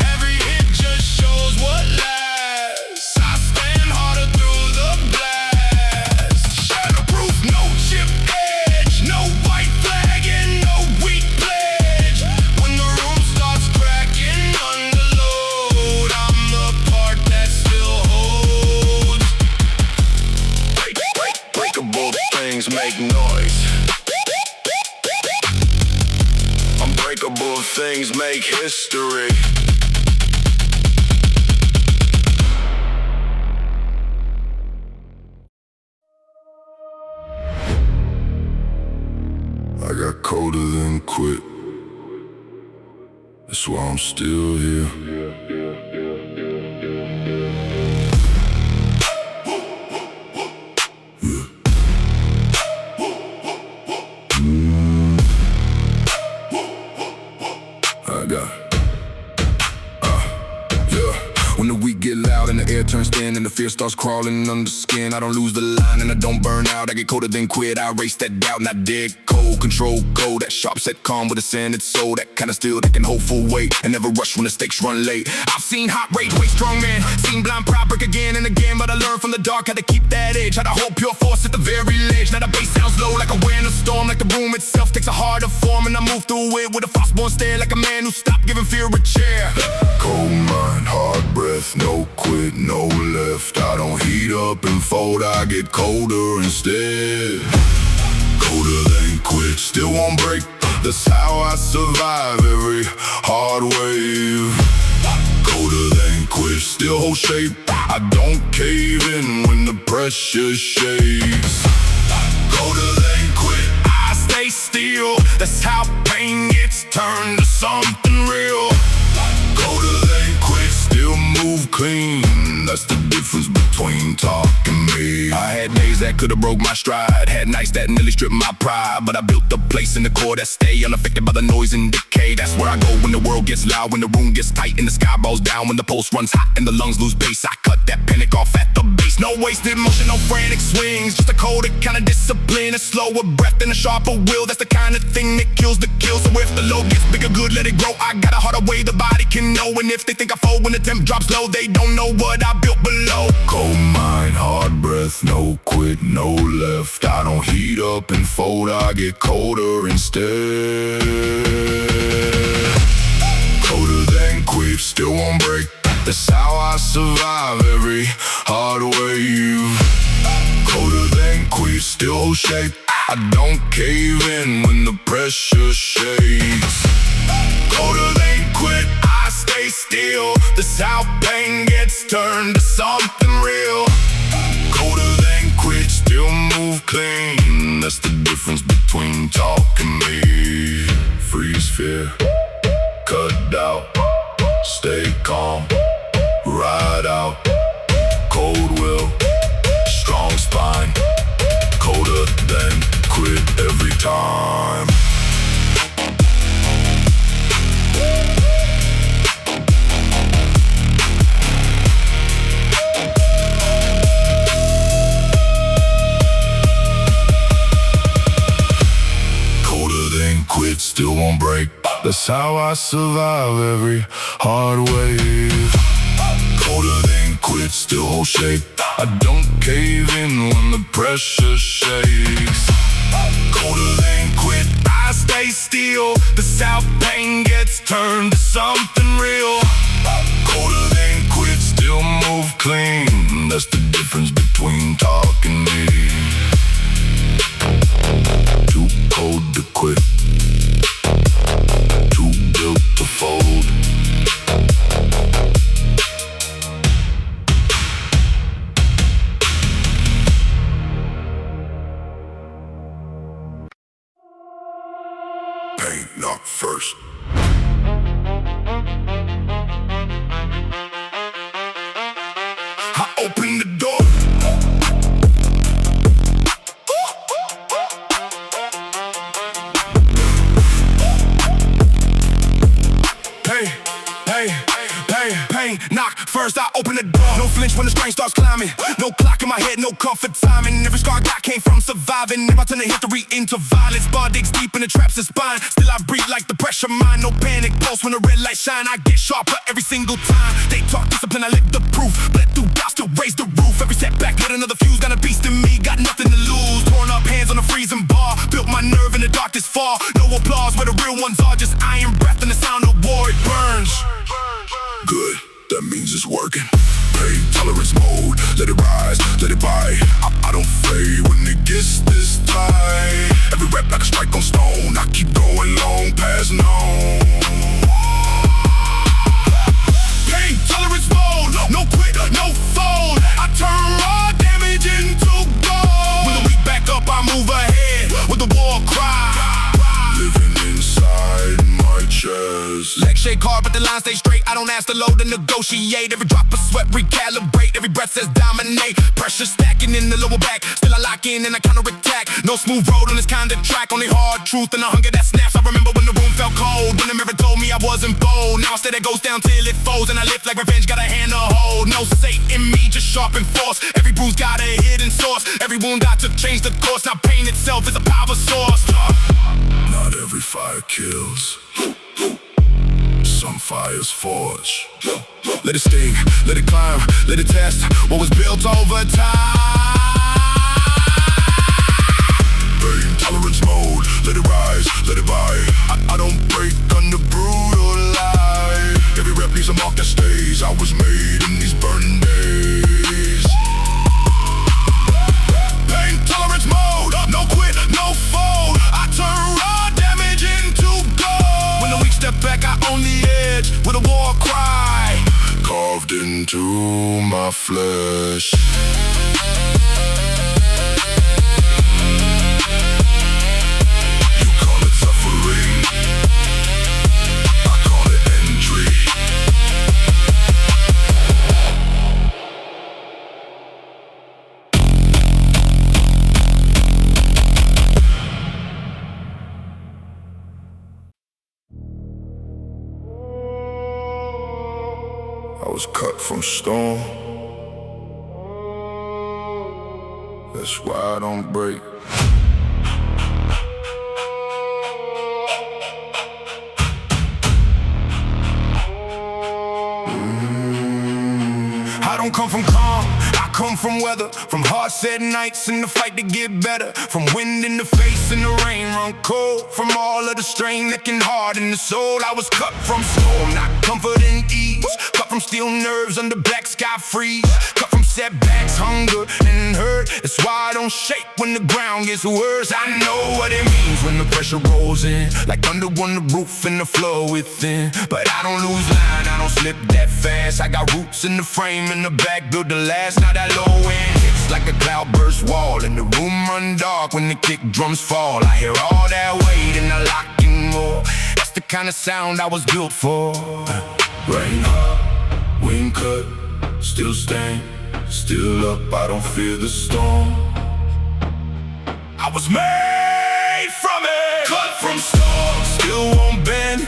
Every hit just shows what lasts. Unthinkable things make history. I got colder than quit. That's why I'm still here. I got when the week get loud and the air turns thin and the fear starts crawling under skin, I don't lose the line and I don't burn out. I get colder than quit. I erase that doubt and I dig cold, control cold. That sharp set calm with a sanded soul. That kind of steel that can hold full weight and never rush when the stakes run late. I've seen hot rage, way strong man. Seen blind pride break again and again, but I learned from the dark how to keep that edge. How to hold pure force at the very ledge. Now the bass sounds low like a wind or storm. Like the room itself takes a harder form, and I move through it with a frostborn stare. Like a man who stopped giving fear a chair. Cold mind, hard breath, no quit, no left. I don't heat up and fold, I get colder instead. Colder than quit, still won't break. That's how I survive every hard wave. Colder than quit, still hold shape. I don't cave in when the pressure shakes. Colder than quit, I stay still. That's how pain gets turned to something real. Colder than quit, still move clean. That's the difference between talk and me. I had days that could've broke my stride, had nights that nearly stripped my pride, but I built a place in the core that stay unaffected by the noise and decay. That's where I go when the world gets loud, when the room gets tight and the sky balls down, when the pulse runs hot and the lungs lose bass. I cut that panic off at the base. No wasted motion, no frantic swings, just a colder kind of discipline, a slower breath and a sharper will. That's the kind of thing that kills the kill. So if the load gets bigger, good, let it grow. I got a harder way the body can know, and if they think I fold when the temp drops low, they don't know what I built below. Cold mind, hard breath, no quit, no left. I don't heat up and fold, I get colder instead. Colder than quit, still won't break. That's how I survive every hard wave. Colder than quit, still hold shape. I don't cave in when the pressure shakes. Colder than quit, I stay still. That's how pain gets turned to something real. Colder than quit, still move clean. That's the difference between talk and me. Freeze fear, cut out, stay calm, ride out. Cold will, strong spine. Colder than quit every time. Quit, still won't break. That's how I survive every hard wave. Colder than quit, still hold shape. I don't cave in when the pressure shakes. Colder than quit, I stay still. That's how pain gets turned to something real. Colder than quit, still move clean. That's the difference between talk and me. Too cold to quit, too built to fold. Pain not first. I open the door. Knock first, I open the door. No flinch when the strain starts climbing. No clock in my head, no comfort timing. Every scar I got came from surviving. Never turn the history into violence. Bar digs deep in the traps of spine. Still I breathe like the pressure mine. No panic, pulse when the red light shine. I get sharper every single time. They talk discipline, I live the proof. Bled through doubts to raise the roof. Every setback, lit another fuse. Got a beast in me, got nothing to lose. Torn up hands on the freezing bar. Built my nerve in the darkest fall. No applause where the real ones are. Just iron breath and the sound of war. It burns. Good, that means it's working. Pain tolerance mode, let it rise, let it bite. I don't fade when it gets this tight. Every rep like a strike on stone. I keep going long past known. shake hard, but the line stay straight. I don't ask the load to negotiate. Every drop of sweat recalibrate. Every breath says dominate. Pressure stacking in the lower back. Still I lock in and I counterattack. No smooth road on this kind of track. Only hard truth and a hunger that snaps. I remember when the room felt cold, when the mirror told me I wasn't bold. Now instead it goes down till it folds, and I lift like revenge, got a hand to hold. No safe in me, just sharp and force. Every bruise got a hidden source. Every wound got to change the course. Now pain itself is a power source. Not every fire kills. Some fires forge. Let it sting, let it climb, let it test what was built over time. Pain tolerance mode, let it rise, let it bite. I don't break under brutal light. Every rep leaves a mark that stays. I was made in these burning days. Pain tolerance mode, no quit, no fold. I turn raw damage into gold. When the weak step back, I own the edge with a war cry Carved into my flesh. You call it suffering, I call it entry. I was cut from stone. That's why I don't break. I don't come from calm, I come from weather. From hard set nights in the fight to get better. From wind in the face and the rain run cold. From all of the strain that can harden the soul. I was cut from storm, not comfort and ease. Cut from steel nerves under black sky freeze. Cut from setbacks, hunger and hurt. That's why I don't shake when the ground gets worse. I know what it means when the pressure rolls in, like thunder on the roof and the floor within. But I don't lose line, I don't slip that fast. I got roots in the frame and the back built to last. Now that low end hits like a cloudburst wall, and the room run dark when the kick drums fall. I hear all that weight and the locking more. That's the kind of sound I was built for. Rain hard, wind cut, still stand, still up, I don't fear the storm. I was made from it, cut from stone, still won't bend.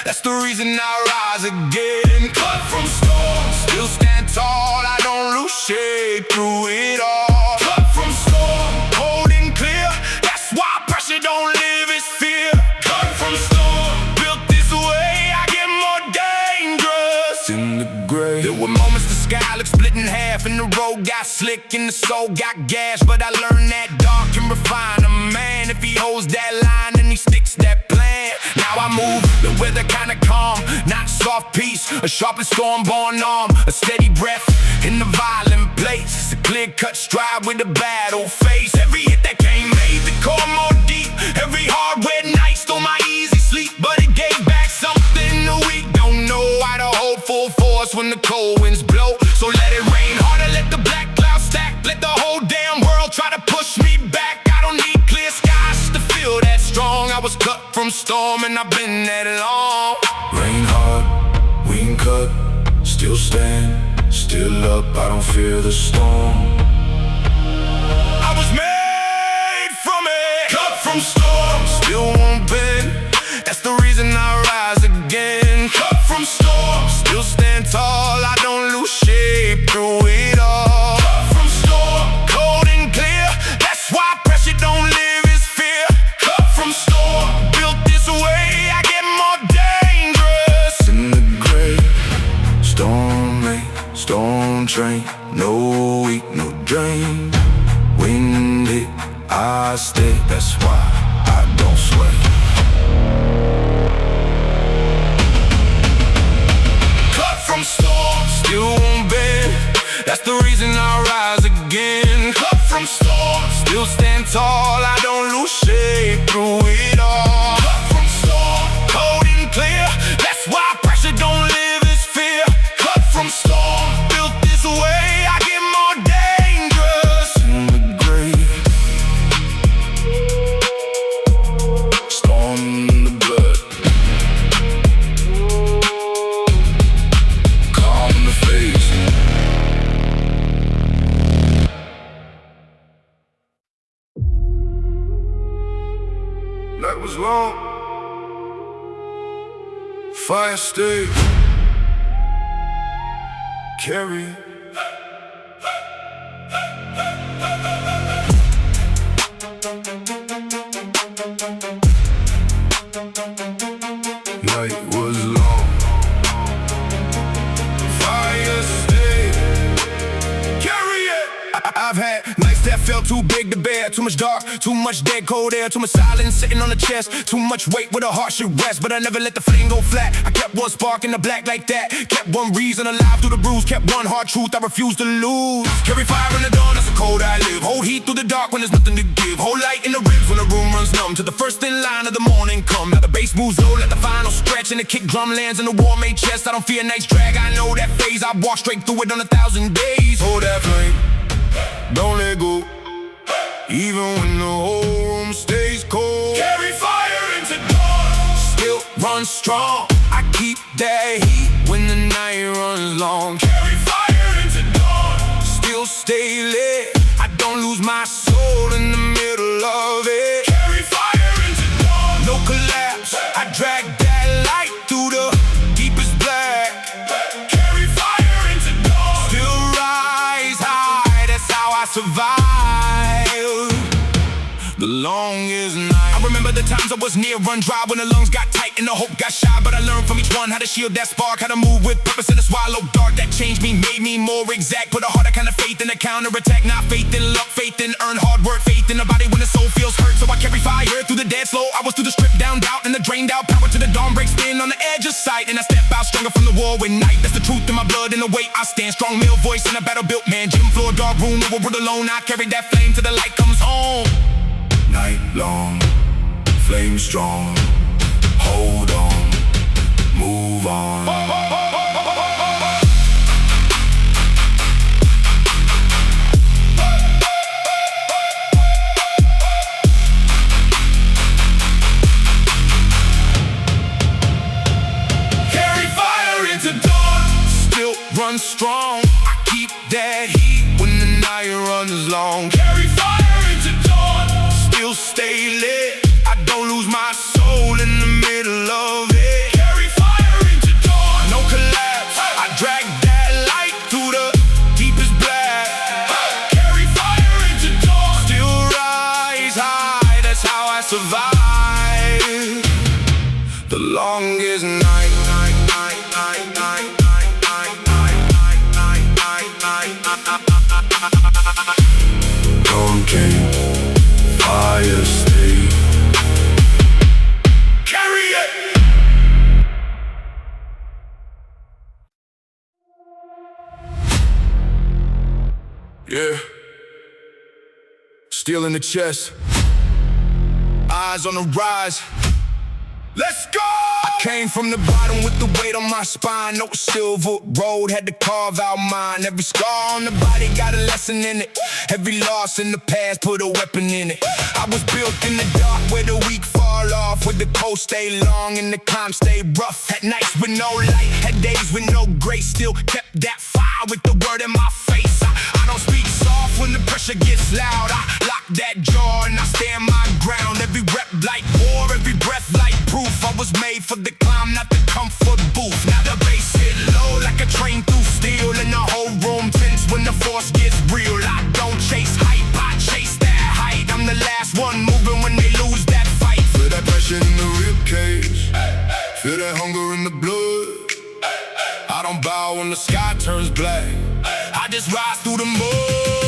That's the reason I rise again. Cut from storm, still stand tall, I don't lose shape through it all. Cut from storm, holding clear, that's why pressure don't live, it's fear. Cut from storm, built this way, I get more dangerous In the grave, There were moments the sky looked split in half, and the road got slick and the soul got gashed. But I learned that dark can refine a man. If he holds that line and he sticks that plan. Now I move the weather kinda calm, not soft peace, a sharp and storm-born arm. A steady breath in the violent place, a clear-cut stride with a battle face. Every hit that came made the core more deep. Every hard wet night stole my easy sleep, but it gave back something the weak don't know how to hold full force when the cold winds blow. So let it rain harder, let the black clouds stack, let the whole damn world try to push me back. I don't need clear skies to feel that strong. I was cut from storm and I've been that long. rain hard, wind cut, still stand, still up, I don't fear the storm. I was made from it, cut from storm, still won't bend. That's the reason I rise again. Cut from storm, still stand tall, I don't lose shape through it all. Cut from storm, cold and clear, that's why pressure don't live, it's fear. Cut from storm, built this way, I get more dangerous. In the grave, storm rain, storm train, no weak, no drain. Wind hit, I stay, that's why I don't sway. Cut from storm, still won't bend. That's the reason I rise again. Cut from storm, still stand tall, I don't lose shape through it all. Cut from storm, cold and clear, that's why pressure don't live, it's fear. Cut from storm, built this way, I get more dangerous. In the grave, storm in the blood. Fire stay. Carry it. Night was long. Fire stay. Carry it. I've had nights that felt too big to bear. Too much dark, too much dead cold air. Too much silence sitting on the chest. Too much weight where the heart should rest. But I never let the flame go flat. I kept one spark in the black like that. Kept one reason alive through the bruise. Kept one hard truth I refuse to lose. Carry fire in the dawn, that's the cold I live. Hold heat through the dark when there's nothing to give. Hold light in the ribs when the room runs numb. To the first in line of the morning come. Now the bass moves low, let the final stretch. And the kick drum lands in the war-made chest. I don't fear night's drag, I know that phase. I walk straight through it on 1,000 days. Hold that flame, don't let go. Even when the whole room stays cold. Carry fire into dawn. Still run strong. I keep that heat when the night runs long. Carry fire into dawn. Still stay lit. I don't lose my soul in the middle of it. Carry fire into dawn. No collapse. I drag that light through the deepest black. Carry fire into dawn. Still rise high. That's how I survive the longest night. I remember the times I was near run dry, when the lungs got tight and the hope got shy. But I learned from each one how to shield that spark, how to move with purpose in a swallow dark. That changed me, made me more exact. Put a harder kind of faith in a counterattack. Not faith in luck, faith in earned hard work. Faith in the body when the soul feels hurt. So I carry fire through the dead slow. I was through the stripped down doubt and the drained out power. To the dawn breaks thin on the edge of sight. And I step out stronger from the war with night. That's the truth in my blood and the way I stand. Strong male voice in a battle built man. Gym floor, dark room, no world alone. I carry that flame till the light comes home. Night long, flame strong. Hold on, move on. Carry fire into dawn. Still run strong. I keep that heat when the night runs long. Carry fire into dawn. Still stay lit. I don't lose my soul in the middle of it. Carry fire into dawn. No collapse. I drag that light through the deepest black. Carry fire into dawn. Still rise high. That's how I survive the longest night. Dawn came, fire stay. Carry it. Yeah. Steel in the chest, Eyes on the rise. Let's go! I came from the bottom with the weight on my spine. No silver road, had to carve out mine. Every scar on the body got a lesson in it. Every loss in the past put a weapon in it. I was built in the dark where the weak fall off, where the cold stay long and the calm stay rough. Had nights with no light, had days with no grace. Still kept that fire with the word in my face. I don't speak soft when the pressure gets loud. I lock that jaw and I stand my ground. Every rep like war, every breath like proof. I was made for the climb, not the comfort booth. Now the bass hit low like a train through steel, and the whole room tense when the force gets real. I don't chase hype, I chase that height. I'm the last one moving when they lose that fight. feel that pressure in the ribcage. Feel that hunger in the blood. I don't bow when the sky turns black. I just rise through the mud.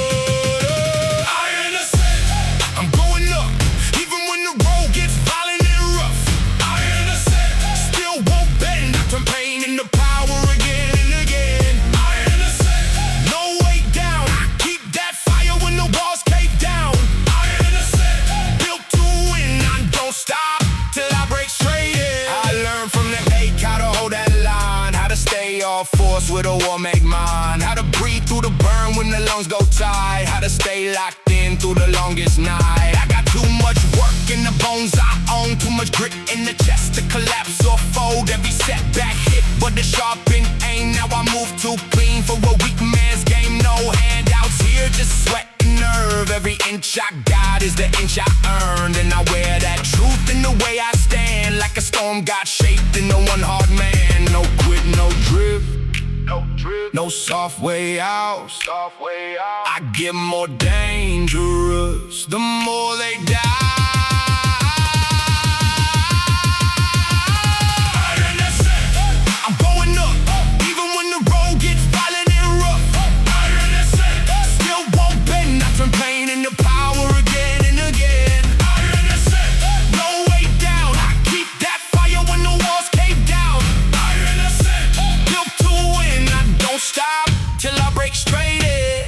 I'm going up, even when the road gets violent and rough. Still won't bend, I turn pain into power again and again. No way down, I keep that fire when the walls cave down. Built to win, I don't stop till I break straight in. I learned from the ache how to hold that line, how to stay off force with a war make mine, how to breathe through the burn when the lungs go tight, how to stay locked in through the longest night. I got too much work in the bones I own, too much grit in the chest to collapse or fold. Every setback hit, but the sharpened aim. Now I move too clean for a weak man's game. No handouts here, just sweat and nerve. Every inch I got is the inch I earned, and I wear that truth in the way I stand. Like a storm got shape nothing, no one hard man. No quit, no drip, no soft way out. I get more dangerous the more they die. I'm going up, even when the road gets violent and rough. Still won't bend, I turn pain into power again and again. No way down, I keep that fire when the walls cave down. Built to win, I don't stop till I break straight in.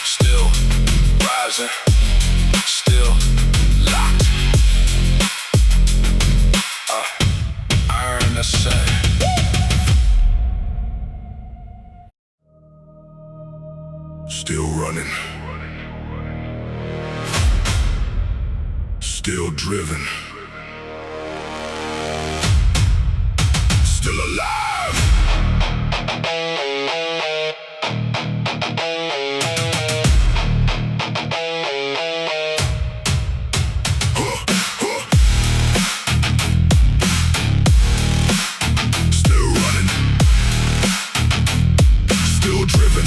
Still rising, still locked. Iron the same. Still running, still driven, still alive. Still running, still driven.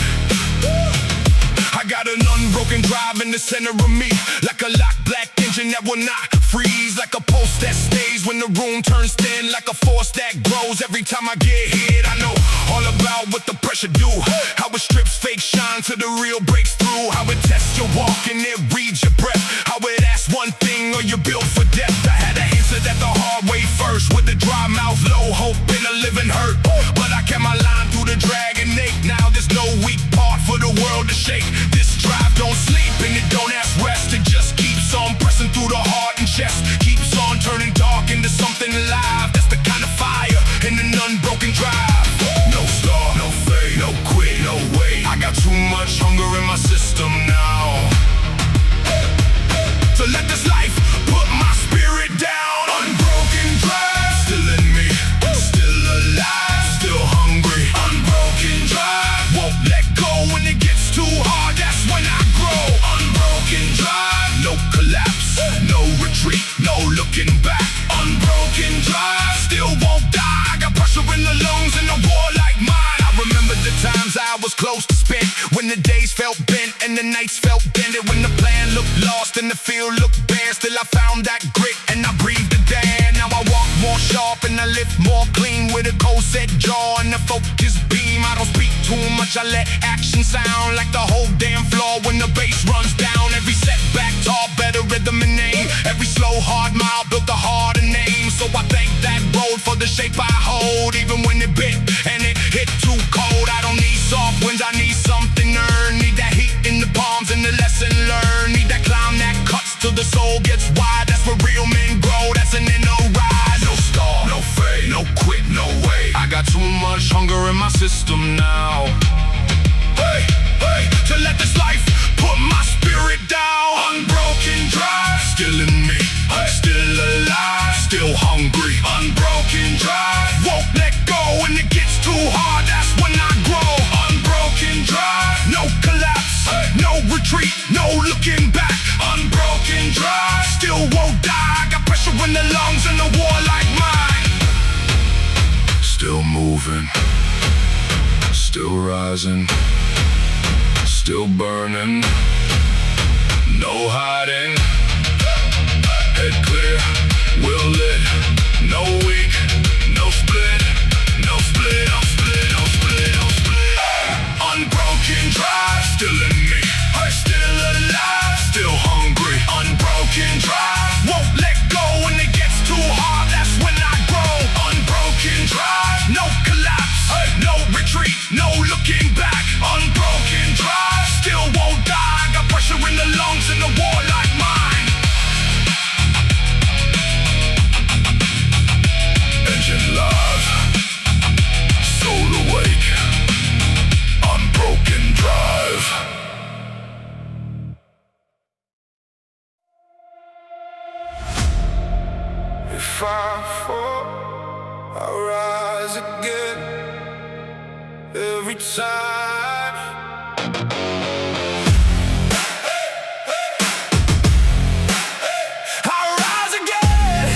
I got an unbroken drive in the center of me, like a locked black engine that will not freeze, like a pulse that stays when the room turns thin, like a force that grows every time I get hit. I know all about what the pressure do, how it strips fake shine till the real breaks through, how it tests your walk and it reads your breath, how it asks one thing or you're built for depth. I had to answer that the hard way first, with a dry mouth, low hope and a living hurt, but I kept my line through the drag and ache. Now there's no weak part for the world to shake. This drive don't sleep and it don't ask rest. It just keeps on pressing through the heart and chest, keeps on turning dark into something alive. That's the kind of fire in an unbroken drive. No stop, no fade, no quit, no way. I got too much hunger in my system now to let this life put my spirit down. Unbroken drive, still in me, still alive, still hungry. Unbroken drive, won't let go when it gets too hard. That's when I grow. Unbroken drive, no collapse, no retreat, no looking back. Unbroken drive, still won't die. I got pressure in the lungs and a war like mine. I remember the times I was close to spent, when the days felt bent and the nights felt bended, when the plan looked lost and the field looked bare. Still I found that grit and I breathed the damn. Now I walk more sharp and I lift more clean, with a cold set jaw and a focused beam. I don't speak too much, I let action sound like the whole damn floor when the bass runs down. Every setback taught better rhythm and aim, every slow hard mile built a harder name. So I thank that road for the shape I hold, even when it bit and it hit too cold. I don't need soft winds, I need something earned. Need that heat in the palms and the lesson learned. Need that climb that cuts till the soul gets wide. That's where real men grow, that's an inner rise. No stop, no fade, no quit, no way. I got too much hunger in my system now. Hey, hey, to let this life put my spirit down. Unbroken drive, still in me, still alive, still hungry. Unbroken drive, won't let go when it gets too hard. That's when I grow. Unbroken drive, no collapse, no retreat, no looking back. Unbroken drive, still won't die. I got pressure in the lungs and a war like mine. Still moving, still rising, still burning, no hiding. Head clear, will lit, no weak, no split, no split, no split, no split, no split. Unbroken drive, still in me, still alive, still hungry. Unbroken drive, won't let go when it gets too hard. That's when I grow. Unbroken drive, no collapse, no retreat, no looking back. Unbroken drive, still won't die. Got pressure in the lungs and a war like mine. Engine live, soul awake, unbroken drive. If I fall, I'll rise again. Every time I rise again.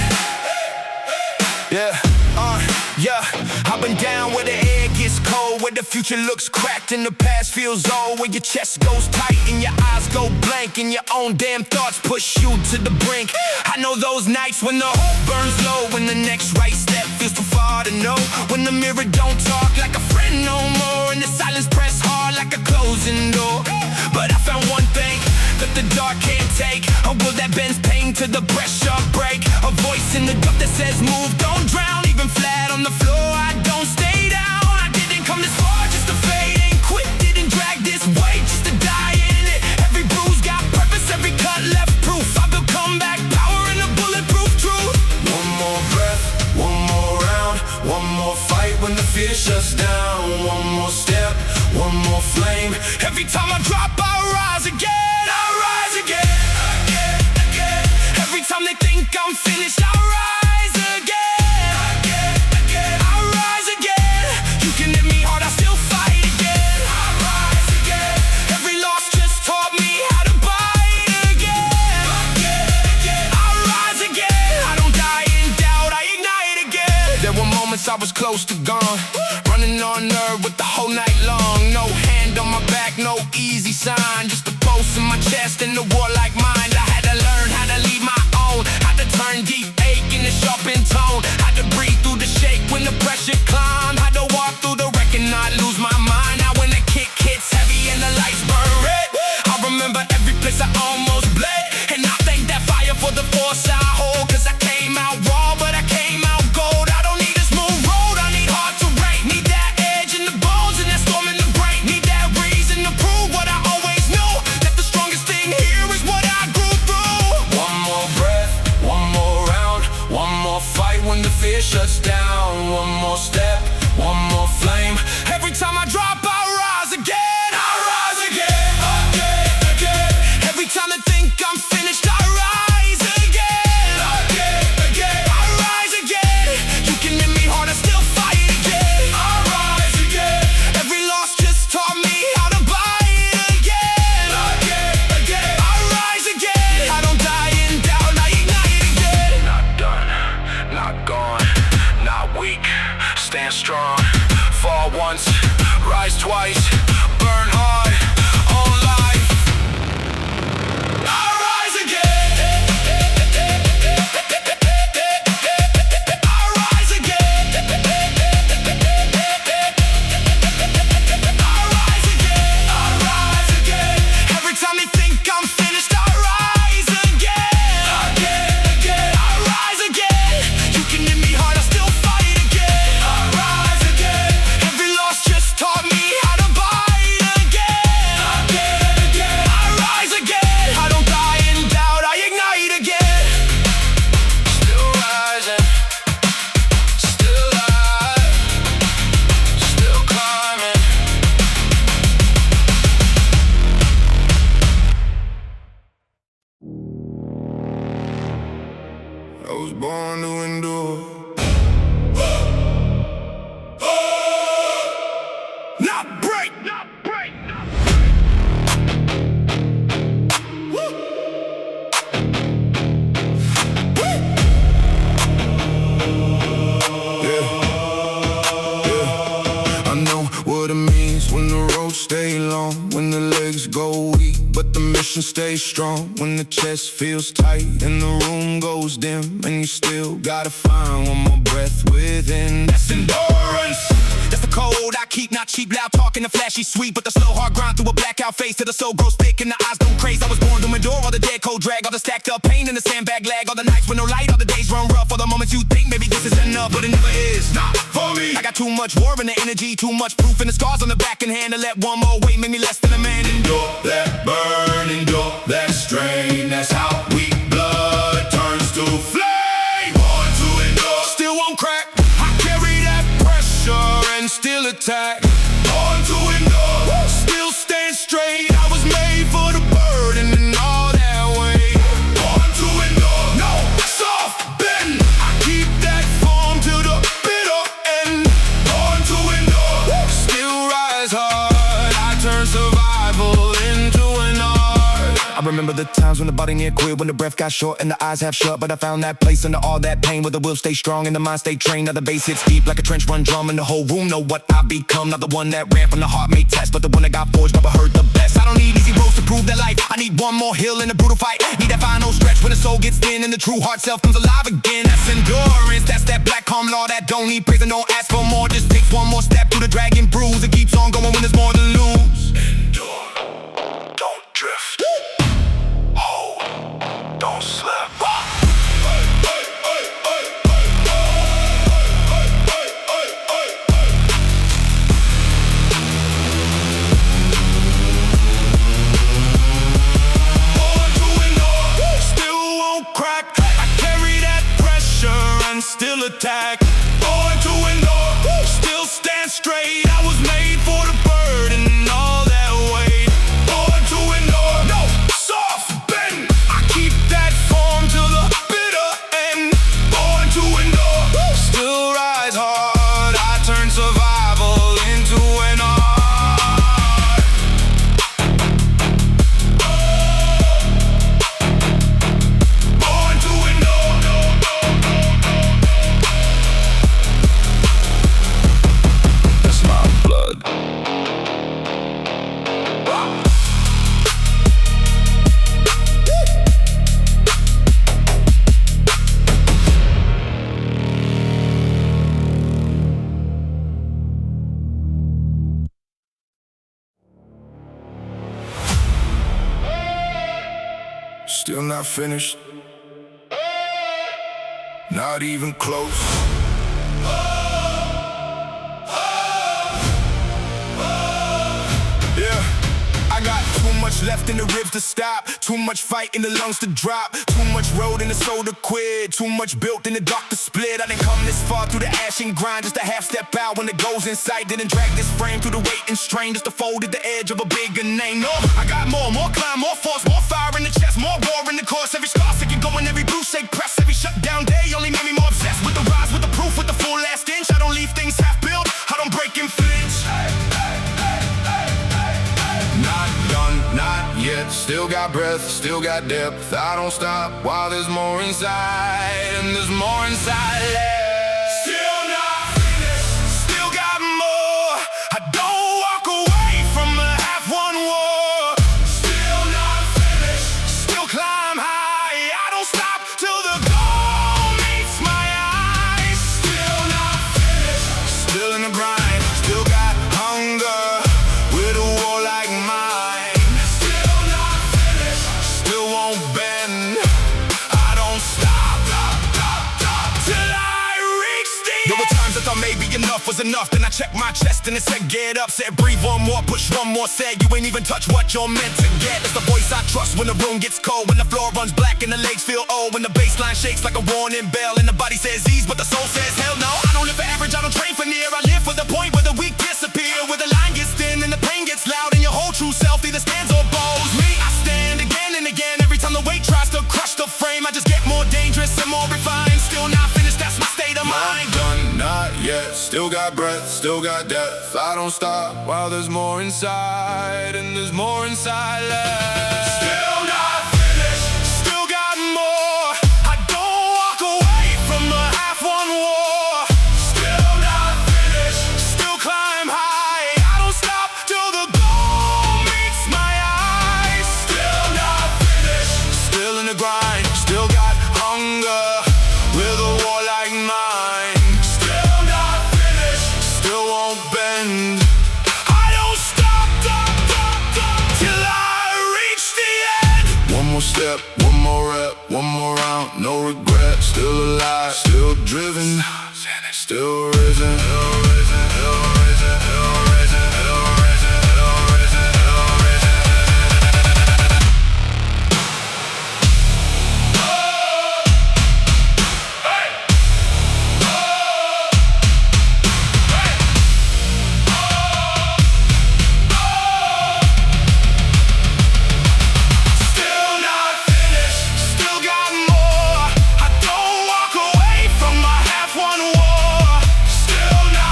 Yeah, I've been down where the air gets cold, where the future looks cracked and the past feels old, where your chest goes tight and your eyes go blank and your own damn thoughts push you to the brink. I know those nights when the hope burns low, when the next right step feels too far to know, when the mirror don't talk like a friend no more, and the silence press hard like a closing door. But I found one thing that the dark can't take, a will that bends pain to the pressure break, a voice in the dark that says move, don't drown. Even flat on the floor, I don't stay down. I didn't come this far just to fade, ain't quit, didn't drag this weight just to die in it. Every bruise got purpose, every cut left proof. I built comeback power in a bulletproof truth. One more breath, one more round, one more fight when the fear shuts down. One more step, one more flame. Every time I drop, I rise again. I rise again, again, again. Every time they think I'm finished, I rise again. I was close to gone, running on nerve with the whole night long. No hand on my back, no easy sign, just a pulse in my chest and a warlike mind. I had to learn how to lead my own, had to turn deep ache into sharpened tone, had to breathe through the shake when the pressure climbed, had to walk through the wreck and not lose my mind. Now when the kick hits heavy and the lights burn red, I remember every place I almost bled, and I thank that fire for the force I hold, cause I came out raw but I came out gold. I don't need a smooth road, I need hard terrain, need that edge in the bones and that storm in the brain, need that reason to prove what I always knew, that the strongest thing here is what I grew through. One more breath, one more round, one more fight when the fear shuts down. One more step, one more flame. Every time I drop, I rise again. I rise again, again, again. Every time I think I'm finished, I rise again, again, again. I rise again. You can hit me hard, I still fight again. I rise again. Every loss just taught me how to buy it again, again, again. I rise again. I don't die in doubt, I ignite again. Not done, not gone, not weak, stand strong. Fall once, rise twice, burn hard, all life. I rise again. I rise again. I rise again. I rise again. Every time they think I'm finished, I rise again, again, again. I rise again. You can hit me hard, I still fight again. I rise again. Every loss just taught me how to buy it again, again, again. I rise again. I don't die in doubt, I ignite again. Still rising, still alive, still climbing. I was born to endure. Not break, not break. I know what it means when the roads stay long, when the legs go weak, but the mission stays strong. When the chest feels tight and the room goes dim, and you still gotta find one more breath within. That's endurance. That's the code I keep, not cheap, loud talking, the flashy sweet, but the slow hard grind through a blackout face till the soul grows thick and the eyes go crazy. I was born to endure all the dead cold drag, all the stacked up pain and the sandbag lag, all the nights with no light, all the days run rough, all the moments you think maybe this is enough, but it never is. Not for me. I got too much war in the energy, too much proof in the scars on the back and hand to let one more weight make me less than a man. Endure that burn, endure that strain. That's how weak blood turns to flame. Born to endure, Still won't crack. I carry that pressure and still attack. born to endure. Still stand straight. I was made for the burden and all that weight. Born to endure. No soft bend. I keep that form to the bitter end. Born to endure. Still rise hard. I turn survival into an art. I remember the times when the body near quit, when the breath got short and the eyes half shut. But I found that place under all that pain where the will stay strong and the mind stay trained. Now the bass hits deep like a trench run drum, and the whole room know what I become. Not the one that ran from the heart made test, but the one that got forged, but heard the best. I don't need easy roads to prove that life. I need one more hill in a brutal fight. Need that final stretch when the soul gets thin and the true heart self comes alive again. That's endurance, that's that black calm law that don't need praise and don't ask for more. Just takes one more step through the dragon bruise. It keeps on going when there's more to lose. Endure, don't drift. Hold, don't slip. Still attack, born to endure, still stand straight. I was made for the burden and all that weight. Born to endure, no soft bend. I keep that form till the bitter end. Born to endure, still rise hard. I turn survival into an art. Born to endure. Still not finished, not even close. Yeah, I got too much left in the ribs to stop, too much fight in the lungs to drop, too much road in the soul to quit, too much built in the dark to split. I didn't come this far through the ash and grind just to half step out when the goal's in sight. Didn't drag this frame through the weight and strain just to fold at the edge of a bigger name. No, I got more climb, more force, more fire in the chest, more war in the course. Every scar second going, every bruise shake press, every shutdown day only made me more obsessed with the rise, with the proof, with the full last inch. I don't leave things half built, I don't break and flinch. Not done, not yet. Still got breath, still got depth. I don't stop while there's more inside, and there's more inside left. Still not finished, still got more. I don't walk away from the half-won war. Still not finished, still climb high. I don't stop till the goal meets my eyes. Still not finished, Still in the grind, still got hunger with a war like mine. still not finished. Still won't bend. I don't stop Till I reach the end. There were times I thought maybe enough was enough. Then I checked my chest and it said get up. Said breathe one more, push one more. Said you ain't even touch what you're meant to get. It's the voice I trust when the room gets cold, when the floor runs black and the legs feel old, when the bass line shakes like a warning bell and the body says ease but the soul says hell no. I don't live for average, I don't train for near. I live for the point where the weak disappear, where the line gets thin and the pain gets loud, and your whole true self either stands or bows. Me, I stand again and again. Every time the weight tries to crush the frame, I just get more dangerous and more refined. Still not finished, that's my state of mind. Not done, not yet. Still got breath, still got depth. I don't stop while there's more inside, and there's more inside left. Still not finished, still got more. I don't walk away from the half-won war. Still not finished, still climb high. I don't stop till the goal meets my eyes. Still not finished, Still in the grind, still got hunger with a war like mine. still not finished. Still won't bend. I don't stop till I reach the end. One more step, one more rep, one more round, no regret. Still alive, still driven, still risen. Still not finished, still got more. I don't walk away from my half-won war. Still not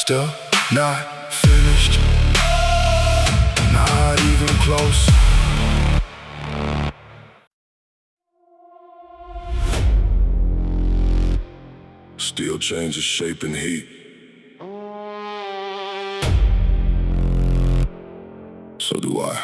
still not finished, not even close. Steel changes shape and heat. So do I.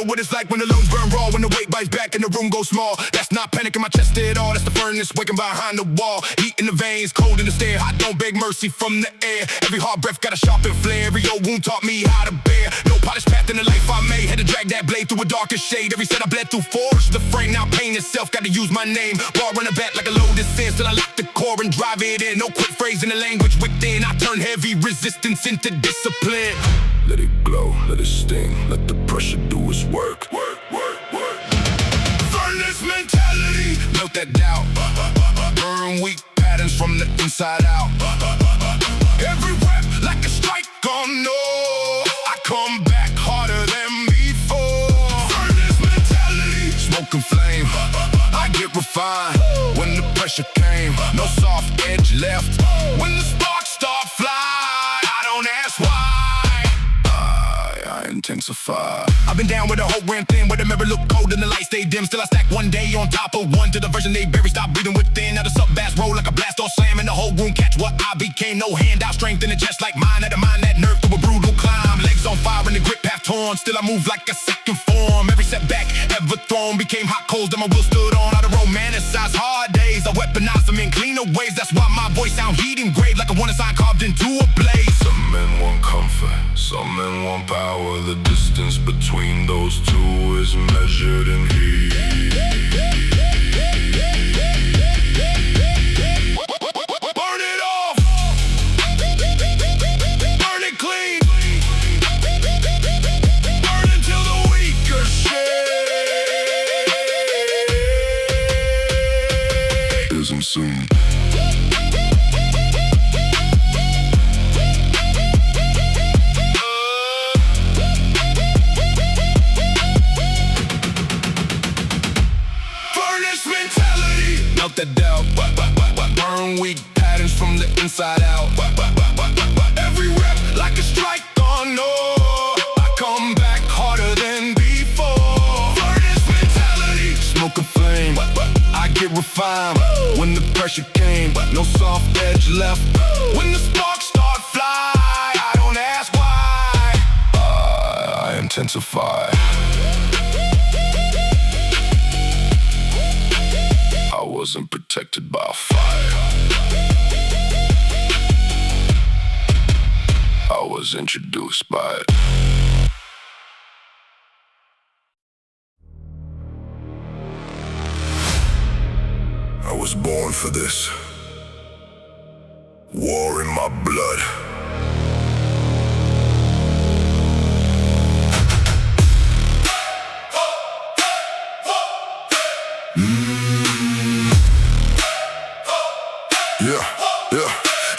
What it's like when the lungs burn raw, when the weight bites back and the room goes small. That's not panic in my chest at all, that's the furnace waking behind the wall. Heat in the veins, cold in the stare, I don't beg mercy from the air. Every hard breath got a sharpened flare, every old wound taught me how to bear. No polished path in the life I made, had to drag that blade through a darker shade. Every set I bled through forged the frame, now pain itself, gotta use my name. Bar run a bat like a loaded sense, till I lock the core and drive it in. No quick phrase in the language within, I turn heavy resistance into discipline. Let it glow, let it sting, let the pressure do its work. Work, work, work. Furnace mentality, melt that doubt. Burn weak patterns from the inside out. Every rep like a strike on no. I come back harder than before. Furnace mentality, smoke and flame. I get refined when the pressure came. No soft edge left. When the sparks start fly, I don't ask why. Intensify. I've been down with the whole ran thin, where the mirror look cold and the light stay dim. Still I stack one day on top of one, to the version they bury, stop breathing within. Now the sub-bass roll like a blast or slam, and the whole room catch what I became. No handout, strength in the chest like mine. Had to mind that nerve through a brutal climb. Legs on fire and the grip half torn, still I move like a second form. Every setback ever thrown became hot coals that my will stood on. How to romanticize hard days, I weaponize them in cleaner ways. That's why my voice sound heat engraved like a one sign carved into a blaze. Some men want comfort, some men want power. The distance between those two is measured in heat. Burn it off, burn it clean, burn until the weaker shade Isn't soon. Melt that doubt, burn weak patterns from the inside out. Every rep like a strike on no. I come back harder than before. Furnace mentality, smoke and flame. I get refined when the pressure came. No soft edge left. When the sparks start fly, I don't ask why. I intensify. I wasn't protected by fire. I was introduced by it. I was born for this. War in my blood.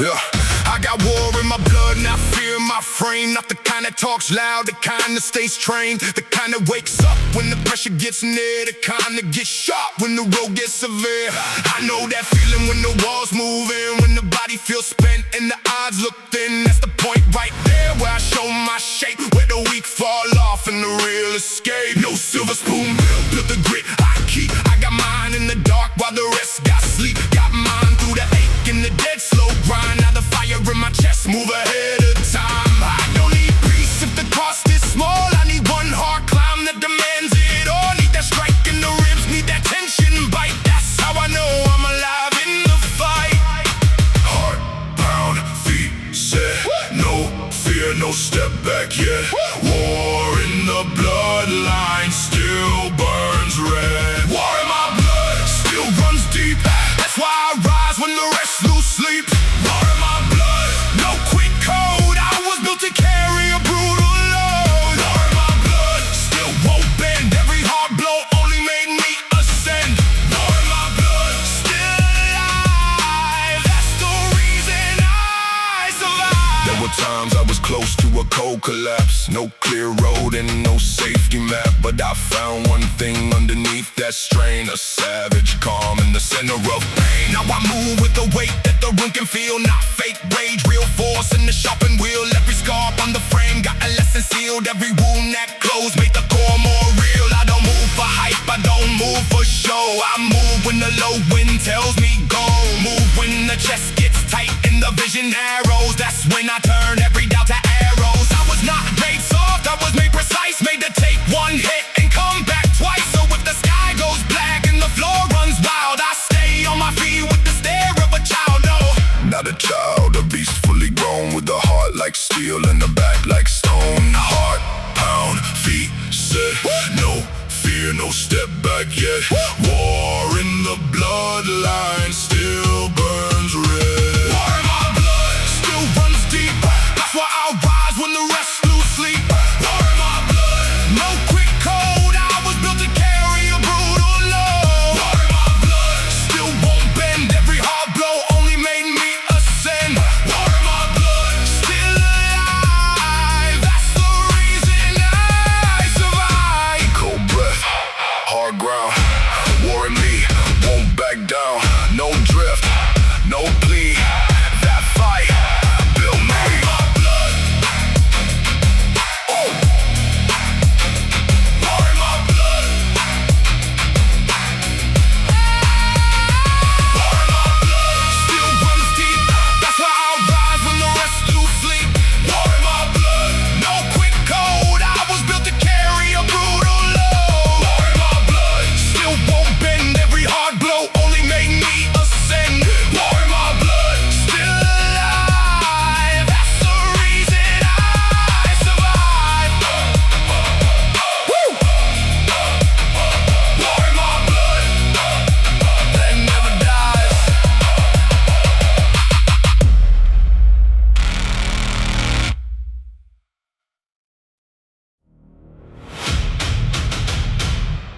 Yeah. I got war in my blood, not fear in my frame. Not the kind that talks loud, the kind that stays trained. The kind that wakes up when the pressure gets near. The kind that gets sharp when the road gets severe. I know that feeling when the walls move in, when the body feels spent and the odds look thin. That's the point right there where I show my shape, where the weak fall off and the real escape. No silver spoon, build the grit I keep. I got mine in the dark while the rest got sleep. Got mine through the ache and the dead slow grind. Now the fire in my chest, move ahead of time. I don't need peace if the cost is small. I need one hard climb that demands it all. Need that strike in the ribs, need that tension bite. That's how I know I'm alive in the fight. Heart pound, feet set, no fear, no step back yet. War in the bloodline still burns red. War in my blood still runs deep. That's why I can feel, not fake rage, real force in the sharpened wheel. Every scar on the frame got a lesson sealed. Every wound that closed made the core more real. I don't move for hype, I don't move for show. I move when the low wind tells me go. Move when the chest gets tight and the vision narrows. That's when I turn every doubt to arrows. I was not made soft, I was made precise. Made to take one hit and come back twice. So if the sky goes black and the floor runs wild, I stay on my feet with the stare of a child. No, Not a child, a beast fully grown, with a heart like steel and a back like stone. Heart pound, feet set, no fear, no step back yet. War in the bloodline still burns red. war in my blood still runs deep. That's why I rise when the rest lose sleep. War in my blood, no quick code. I was built to carry a brutal load. War in my blood, still won't bend. Every hard blow only made me ascend. War in my blood, still alive. That's the reason I survive. Cold breath, hard ground. War in me, won't back down. No drift, no plea. That fight built me. My blood, oh. War in my blood. War in my blood still runs deep. That's why I rise when the rest lose sleep. War in my blood, no quick code. I was built to carry a brutal load. War in my blood, still won't bend. Every hard blow only made me ascend. War in my blood, still alive. That's the reason I survive. Woo! War in my blood, that never dies.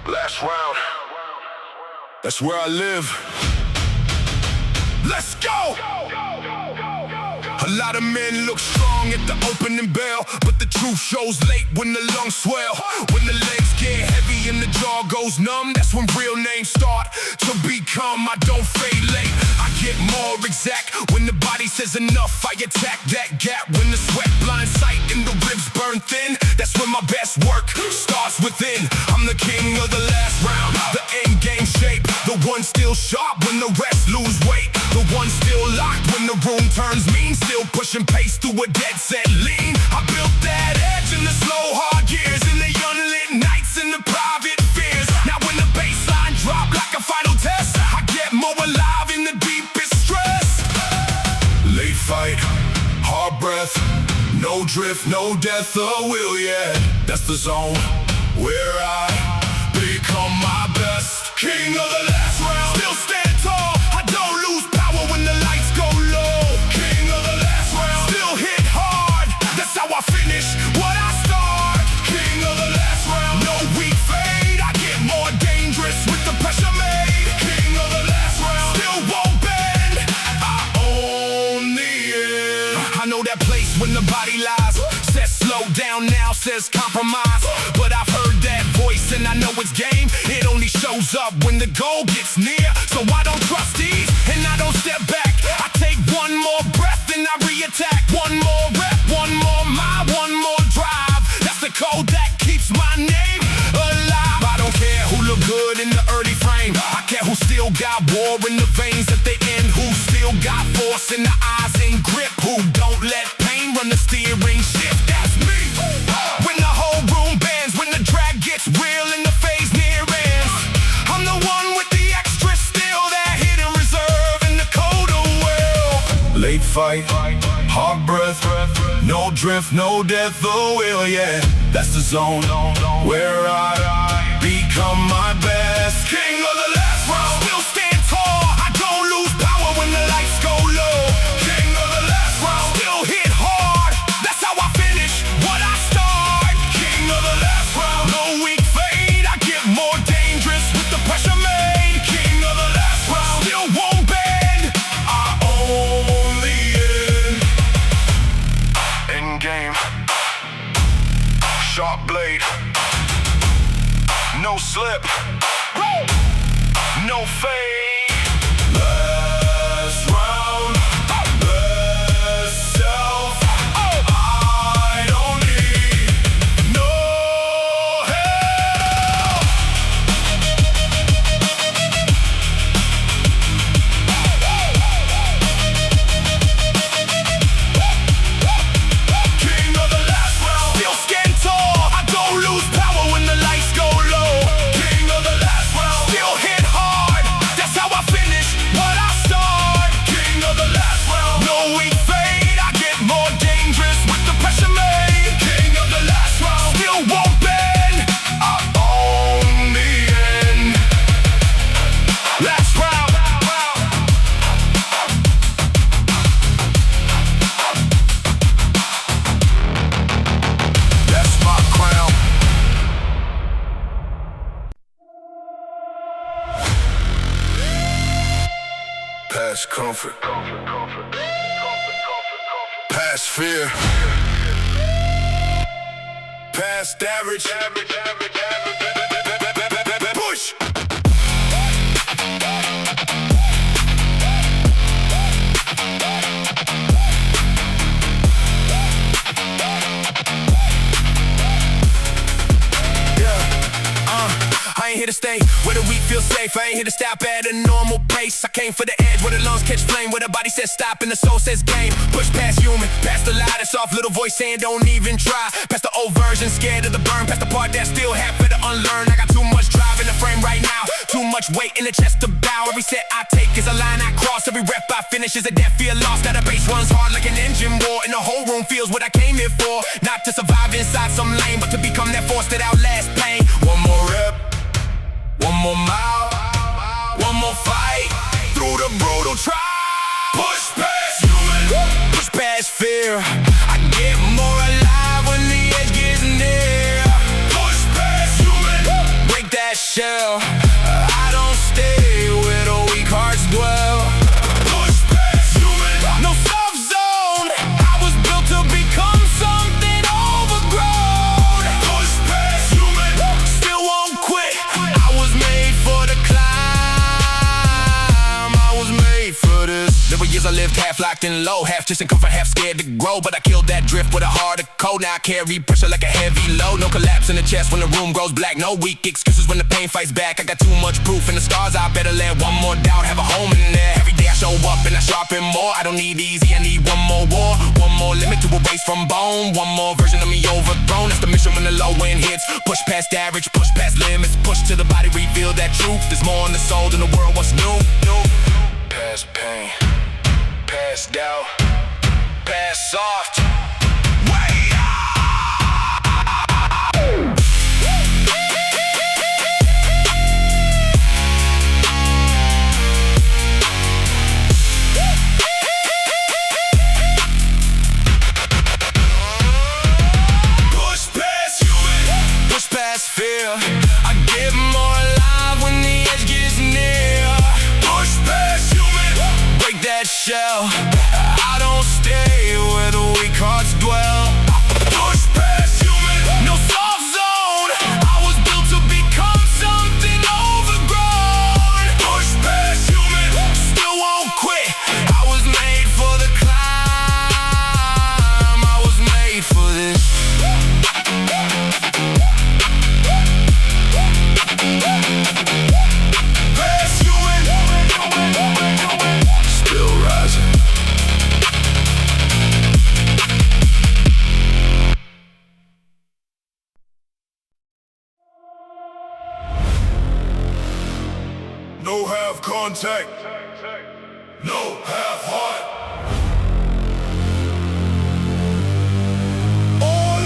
Last round, that's where I live. Let's go! A lot of men look strong at the opening bell, but the truth shows late when the lungs swell. When the legs get heavy and the jaw goes numb, that's when real names start to become. I don't fade late, I get more exact. When the body says enough, I attack that gap. When the sweat blinds sight and the ribs burn thin, that's when my best work starts within. I'm the king of the last round, the end game shape. The one still sharp when the rest lose weight. The one still locked when the room turns mean. Still pushing pace through a dead set lean. I built that edge in the slow hard years, in the unlit nights and the private fears. Now when the baseline drop like a final test, I get more alive in the deepest stress. Late fight, hard breath, no drift, no death or will yet. That's the zone where I become my best. King of the last round, still stand tall. I don't lose power when the lights go low. King of the last round, still hit hard. That's how I finish what I start. King of the last round, no weak fade. I get more dangerous with the pressure made. King of the last round, still won't bend. I own the end. I know that place when the body lies. Says slow down now, says compromise. But I've heard that voice and I know it's game. It only shows up when the goal gets near. So I don't trust these and I don't step back. I take one more breath and I re-attack. One more rep, one more mile, one more drive. That's the code that keeps my name alive. I don't care who look good in the early frame. I care who still got war in the veins at the end. Who still got force in the eyes and grip. Who don't let pain run the steering shift. That's me. When the whole room bends, when the drag gets real and the phase near ends, I'm the one with the extra still, that hidden reserve in the colder world. Late fight, hard breath, no drift, no death or will yet. That's the zone where I become my best. King of the last round, still stand tall. I don't lose power when the lights go low. King of the last round, still hit hard. That's how I finish what I start. King of the last round, no weak fade. I get more dangerous with the pressure made. King of the last round, still won't bend. I own the end. End game, sharp blade, no slip, no fade. Last round, past comfort, past fear, past average. Push. I ain't here to stay where the weak feel safe. I ain't here to stop at a normal pace. I came for the edge where the lungs catch flame, where the body says stop and the soul says game. Push past human, past the lie, that soft little voice saying don't even try. Past the old version, scared of the burn, past the part that still have to unlearn. I got too much drive in the frame right now, too much weight in the chest to bow. Every set I take is a line I cross, every rep I finish is a death feel lost. Now the bass runs hard like an engine war, and the whole room feels what I came here for. Not to survive inside some lane, but to become that force that outlasts pain. One more rep, one more mile, one more fight through the brutal trial. Push past human, Push past fear. I get more alive when the edge gets near. push past human, Break that shell. I don't stay where the weak hearts dwell. push past human, No soft zone. I was built to become something overgrown. push past human, Still won't quit. I was made for the climb. I was made for this. There were years I lived half locked in low, half chasing comfort, half scared to grow. But I killed that drift with a harder code. Now I carry pressure like a heavy load. No collapse in the chest when the room grows black. No weak excuses when the pain fights back. I got too much proof in the scars. I better let one more doubt have a home in there. Every day I show up and I sharpen more. I don't need easy, I need one more war. One more limit to erase from bone. One more version of me overthrown. That's the mission when the low end hits. Push past average, push past limits. Push to the body, reveal that truth. There's more in the soul than the world wants new. past pain, Past doubt, past soft. push past human, Push past fear. I get more alive when the edge gets near. push past human, Break that shell. I don't stay where the weak hearts dwell. push past human, No soft zone. I was built to become something overgrown. push past human, Still won't quit. I was made for the climb. I was made for this. past human, still rising. No half contact, no half heart. All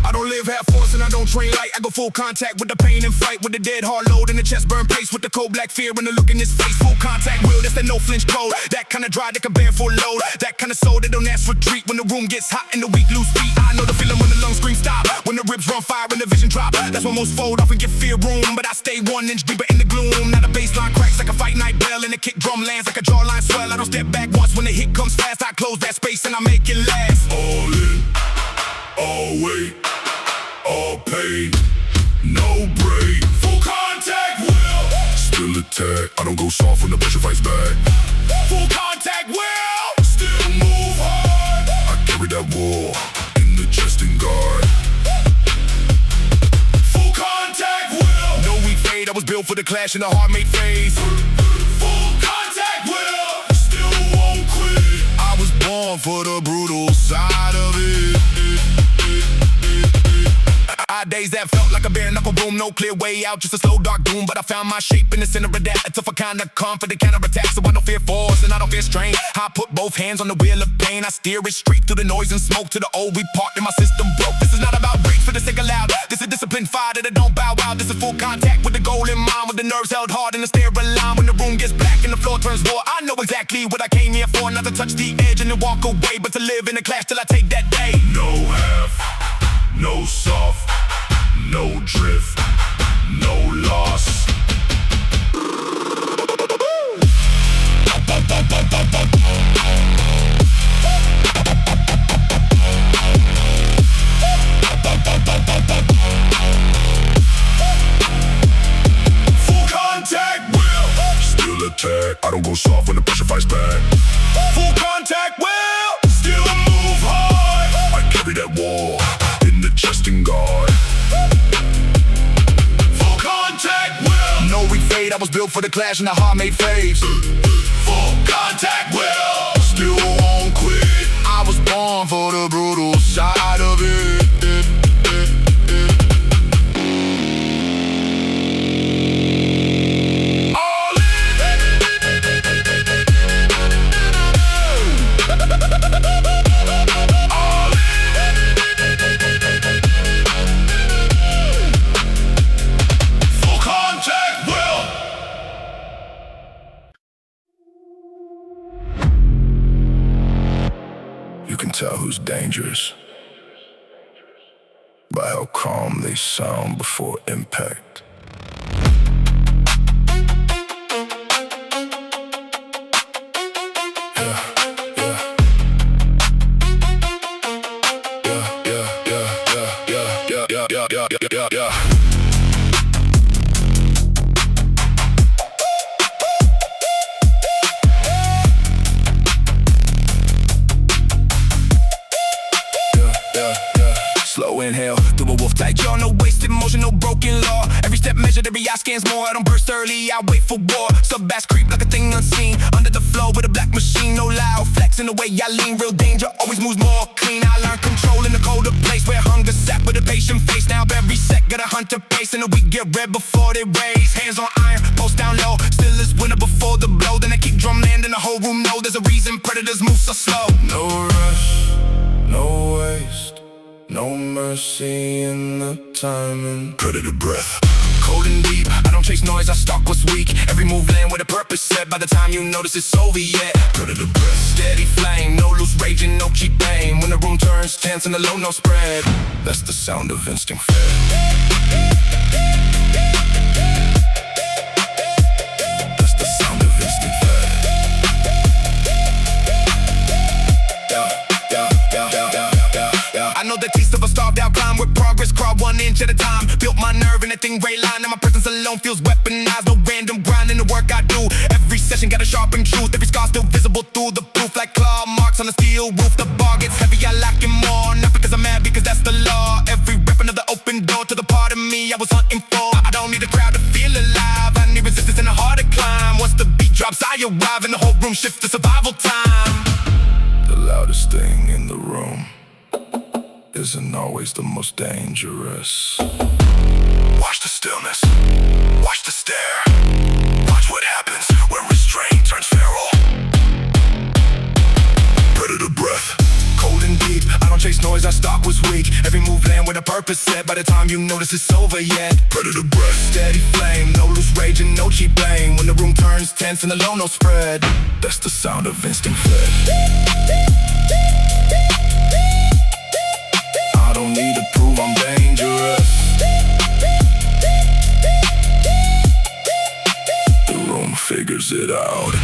I don't live half force and I don't train light. I go full contact with the pain and fight with the dead hard load in the chest, burn pace with the cold black fear and the look in his face. Full contact will, that's that no flinch code. That kind of drive that can bear full load. That kind of soul that don't ask for treat when the room gets hot and the weak lose feet. I know the feeling when the lungs scream stop, when the ribs run fire and the vision drop. That's when most fold off and get fear room, but I stay 1 inch deeper in the gloom. Now the baseline cracks like a fight night bell and the kick drum lands like a jawline swell. I don't step back once when the hit comes fast. I close that space and I make it last. All in, all weight, all pain, no break. Full contact will still attack. I don't go soft when the pressure fights back. Full contact will. Still move hard. I carry that war in the chest and guard. Full contact will. No weak fade, I was built for the clash in the heart-made phase. Full contact will. Still won't quit. I was born for the brutal side of it. Days that felt like a bare knuckle boom, no clear way out, just a slow dark doom. But I found my shape in the center of that. It's a kind of confident counterattack, so I don't fear force and I don't fear strain. I put both hands on the wheel of pain. I steer it straight through the noise and smoke to the old we parked in my system broke. This is not about breaks for the sake of loud. This is disciplined fire that I don't bow out. This is full contact with the goal in mind, with the nerves held hard and the stare aligned. When the room gets black and the floor turns raw, I know exactly be what I came here for. Not to touch the edge and then walk away, but to live in a clash till I take that day. No half, no soft, no drift, no loss. Full contact will Still attack, I don't go soft when the pressure fights back. Full contact will still move hard. I carry that war in the chest and guard. Full contact will no refade. I was built for the clash and the hard made faves. Full contact will Still won't quit. I was born for the brutal side of it. All in. All in. Full contact will. You can tell who's dangerous by how calm they sound before impact. Yeah. Slow inhale through a wolf tight jaw. No wasted motion, no broken law. Every step measured, every eye scans more. I don't burst early, I wait for war. Sub-bass creep like a thing unseen. Under the flow with a black machine. No loud flex in the way I lean. Real danger always moves more clean. I learned control in the colder place where hunger sat with a patient face. Now every sec got a hunter pace. And the weak get red before they raise. Hands on iron, post down low. Still is winner before the blow. Then I keep drumland and the whole room know there's a reason predators move so slow. No rush, no waste, no mercy in the timing. Predator breath. Cold and deep, I don't chase noise, I stalk what's weak. Every move land with a purpose set. By the time you notice it's over yet. Predator breath. Steady flame, no loose raging, no cheap aim. When the room turns tense and the low no spread. That's the sound of instinct fed. That's the sound of instinct fed. I know the taste of a starved out climb with progress, crawl 1 inch at a time. Built my nerve in a thing ray line, and my presence alone feels weaponized. No random grind in the work I do. Every session got a sharpened truth. Every scar still visible through the proof, like claw marks on the steel roof. The bar gets heavy, I lack it more. Not because I'm mad, because that's the law. Every rep another open door to the part of me I was hunting for. I don't need a crowd to feel alive. I need resistance and a hard to climb. Once the beat drops, I arrive, and the whole room shifts to survival time. The loudest thing in the room isn't always the most dangerous. Watch the stillness, watch the stare. Watch what happens when restraint turns feral. Predator breath. Cold and deep, I don't chase noise, I stalk what's weak. Every move land with a purpose set. By the time you notice it's over yet. Predator breath. Steady flame, no loose rage and no cheap blame. When the room turns tense and the low no spread. That's the sound of instinct fed. I don't need to prove I'm dangerous. The room figures it out.